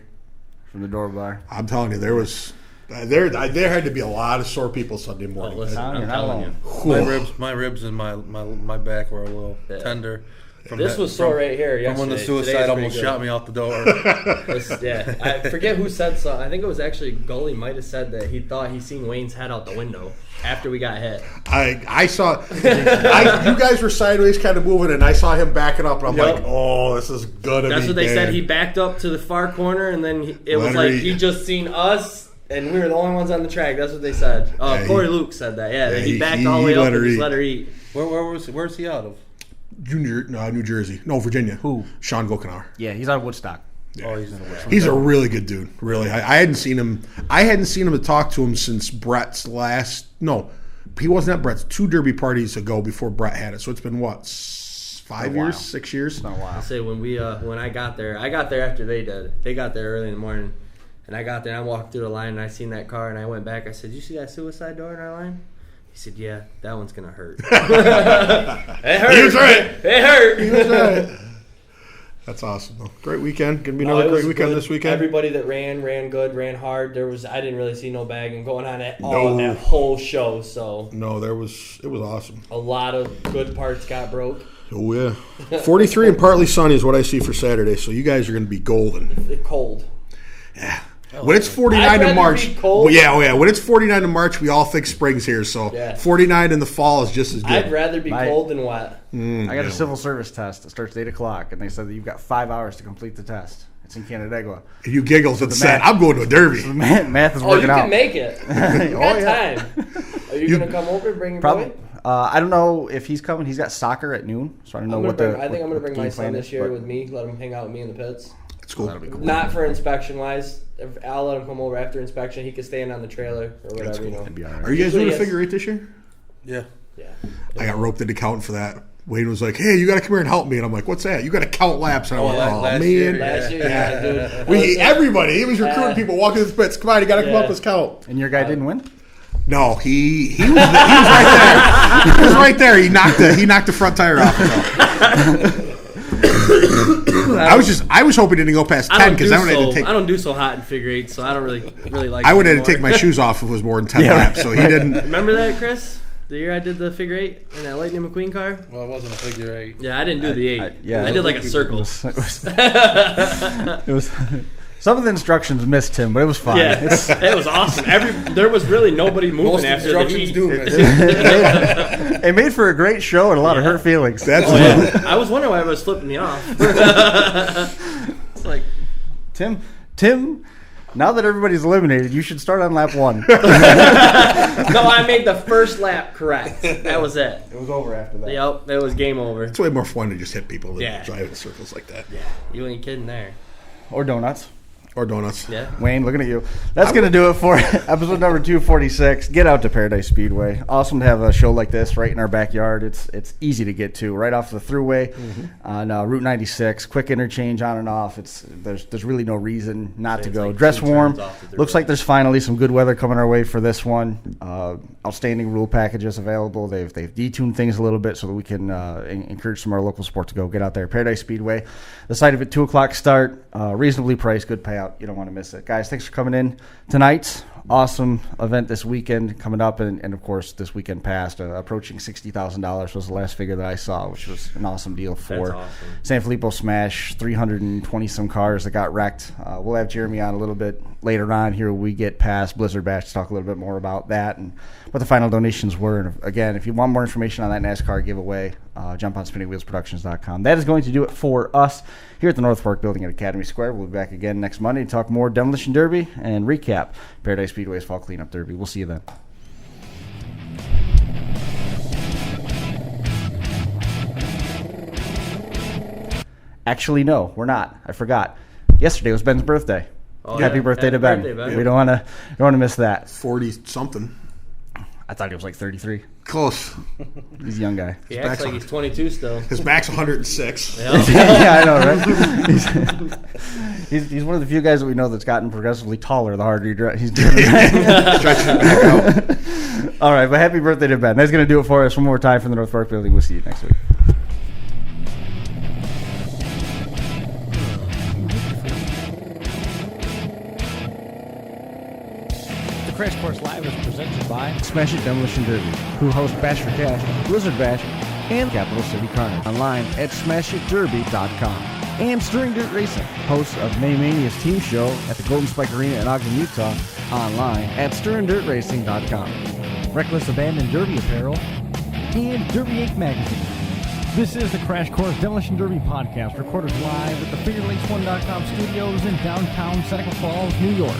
from the door bar. I'm telling you, there had to be a lot of sore people Sunday Oh, morning. listen, You're I'm not telling alone. you. My ribs and my back were a little tender. This was sore right here yesterday. From when the Today's suicide pretty almost good. shot me out the door. Yeah, I forget who said so. I think it was actually Gulley might have said that he thought he seen Wayne's head out the window after we got hit. I saw you guys were sideways kind of moving and I saw him backing up and I'm Yep. like, oh, this is gonna be That's what they bad. said. He backed up to the far corner and then it was Let her like eat. he just seen us and we were the only ones on the track. That's what they said. Yeah, Corey Luke said that. Yeah, that he backed he all the way let up her and just eat. let her eat. Where's he out of? New Jersey. No, Virginia. Who? Sean Gokenauer. Yeah, he's out of Woodstock. Oh, he's in the West. He's a really good dude. Really, I hadn't seen him. I hadn't seen him to talk to him since Brett's last. No, he wasn't at Brett's 2 derby parties ago before Brett had it. So it's been what, 5 years, 6 years? It's been a while. I say when I got there after they did. They got there early in the morning, and I got there and I walked through the line and I seen that car and I went back. I said, "You see that suicide door in our line?" He said, "Yeah, that one's gonna hurt." It hurt. He was right. It hurt. He was right. That's awesome, though. Great weekend. Going to be another great weekend this weekend. Everybody that ran good, ran hard. I didn't really see no bagging going on at all that whole show. So no, it was awesome. A lot of good parts got broke. Oh yeah, 43 and partly sunny is what I see for Saturday. So you guys are going to be golden. Cold. Yeah. When it's 49 in March, when it's 49 in March, we all think spring's here. So 49 in the fall is just as good. I'd rather be cold than wet. I got a civil service test. It starts at 8 o'clock, and they said that you've got 5 hours to complete the test. It's in Canandaigua. You giggles and said, "I'm going to a derby." So math is working out. You can make it. You got time. Are you going to come over and bring your boy? I don't know if he's coming. He's got soccer at noon, so I don't know I think I'm going to bring my son this year with me. Let him hang out with me in the pits. It's cool. That'll be cool. Not for inspection wise. I'll let him come over after inspection. He can stay in on the trailer or whatever. Cool. You know. Right. Are you guys doing a figure eight this year? Yeah. I got roped into counting for that. Wayne was like, "Hey, you got to come here and help me," and I'm like, "What's that?" You got to count laps. And I went, last man. Last year, dude. Everybody. He was recruiting people walking the pits. Come on, you got to come up with count. And your guy didn't win? No, he was right there. He was right there. He knocked the front tire off. I was hoping it didn't go past 10 because I don't do so hot in figure eight, so I don't really like. I would have to take my shoes off if it was more than 10 laps. So he didn't. Remember that, Chris? The year I did the figure eight in that Lightning McQueen car? Well, it wasn't a figure eight. Yeah, I didn't do the eight. I did like a circle. It was some of the instructions missed him, but it was fine. Yeah, it was awesome. There was really nobody moving Most after the instructions heat. do. It made for a great show and a lot of hurt feelings. I was wondering why it was flipping me off. It's like Tim. Now that everybody's eliminated, you should start on lap 1. No, I made the first lap correct. That was it. It was over after that. Yep, it was game over. It's way more fun to just hit people than drive in circles like that. Yeah, you ain't kidding there. Or donuts. Or donuts. Yeah. Wayne, looking at you. That's going to do it for episode number 246. Get out to Paradise Speedway. Awesome to have a show like this right in our backyard. It's easy to get to, right off the thruway on Route 96. Quick interchange on and off. There's really no reason not to go. Like Dress warm. The Looks like there's finally some good weather coming our way for this one. Outstanding rule packages available. They've detuned things a little bit so that we can encourage some of our local sport to go. Get out there. Paradise Speedway. The site of it, 2 o'clock start. Reasonably priced. Good payout. You don't want to miss it. Guys, thanks for coming in tonight. Awesome event this weekend coming up, and of course, this weekend past. Approaching $60,000 was the last figure that I saw, which was an awesome deal for SanFilippo Smash. 320-some cars that got wrecked. We'll have Jeremy on a little bit later on here when we get past Blizzard Bash to talk a little bit more about that and what the final donations were. And again, if you want more information on that NASCAR giveaway, jump on spinningwheelsproductions.com. That is going to do it for us here at the North Fork Building at Academy Square. We'll be back again next Monday to talk more Demolition Derby and recap Paradise Speedway's Fall Cleanup Derby. We'll see you then. Actually, no, we're not. I forgot. Yesterday was Ben's birthday. Happy birthday to Ben. We don't want to miss that. 40-something. I thought he was like 33. Close. He's a young guy. He acts like he's 22 still. His back's 106. Yeah, I know, right? He's one of the few guys that we know that's gotten progressively taller the harder he's doing it. Stretching back out. All right, but happy birthday to Ben. That's going to do it for us. One more time from the North Fork Building. We'll see you next week. Crash Course Live is presented by Smash It Demolition Derby, who host Bash for Cash, Blizzard Bash, and Capital City Carnage. Online at smashitderby.com. And Stirring Dirt Racing, hosts of May Mania's team show at the Golden Spike Arena in Ogden, Utah. Online at stirringdirtracing.com. Reckless Abandon Derby Apparel, and Derby Inc. Magazine. This is the Crash Course Demolition Derby podcast, recorded live at the FingerLinks1.com studios in downtown Seneca Falls, New York.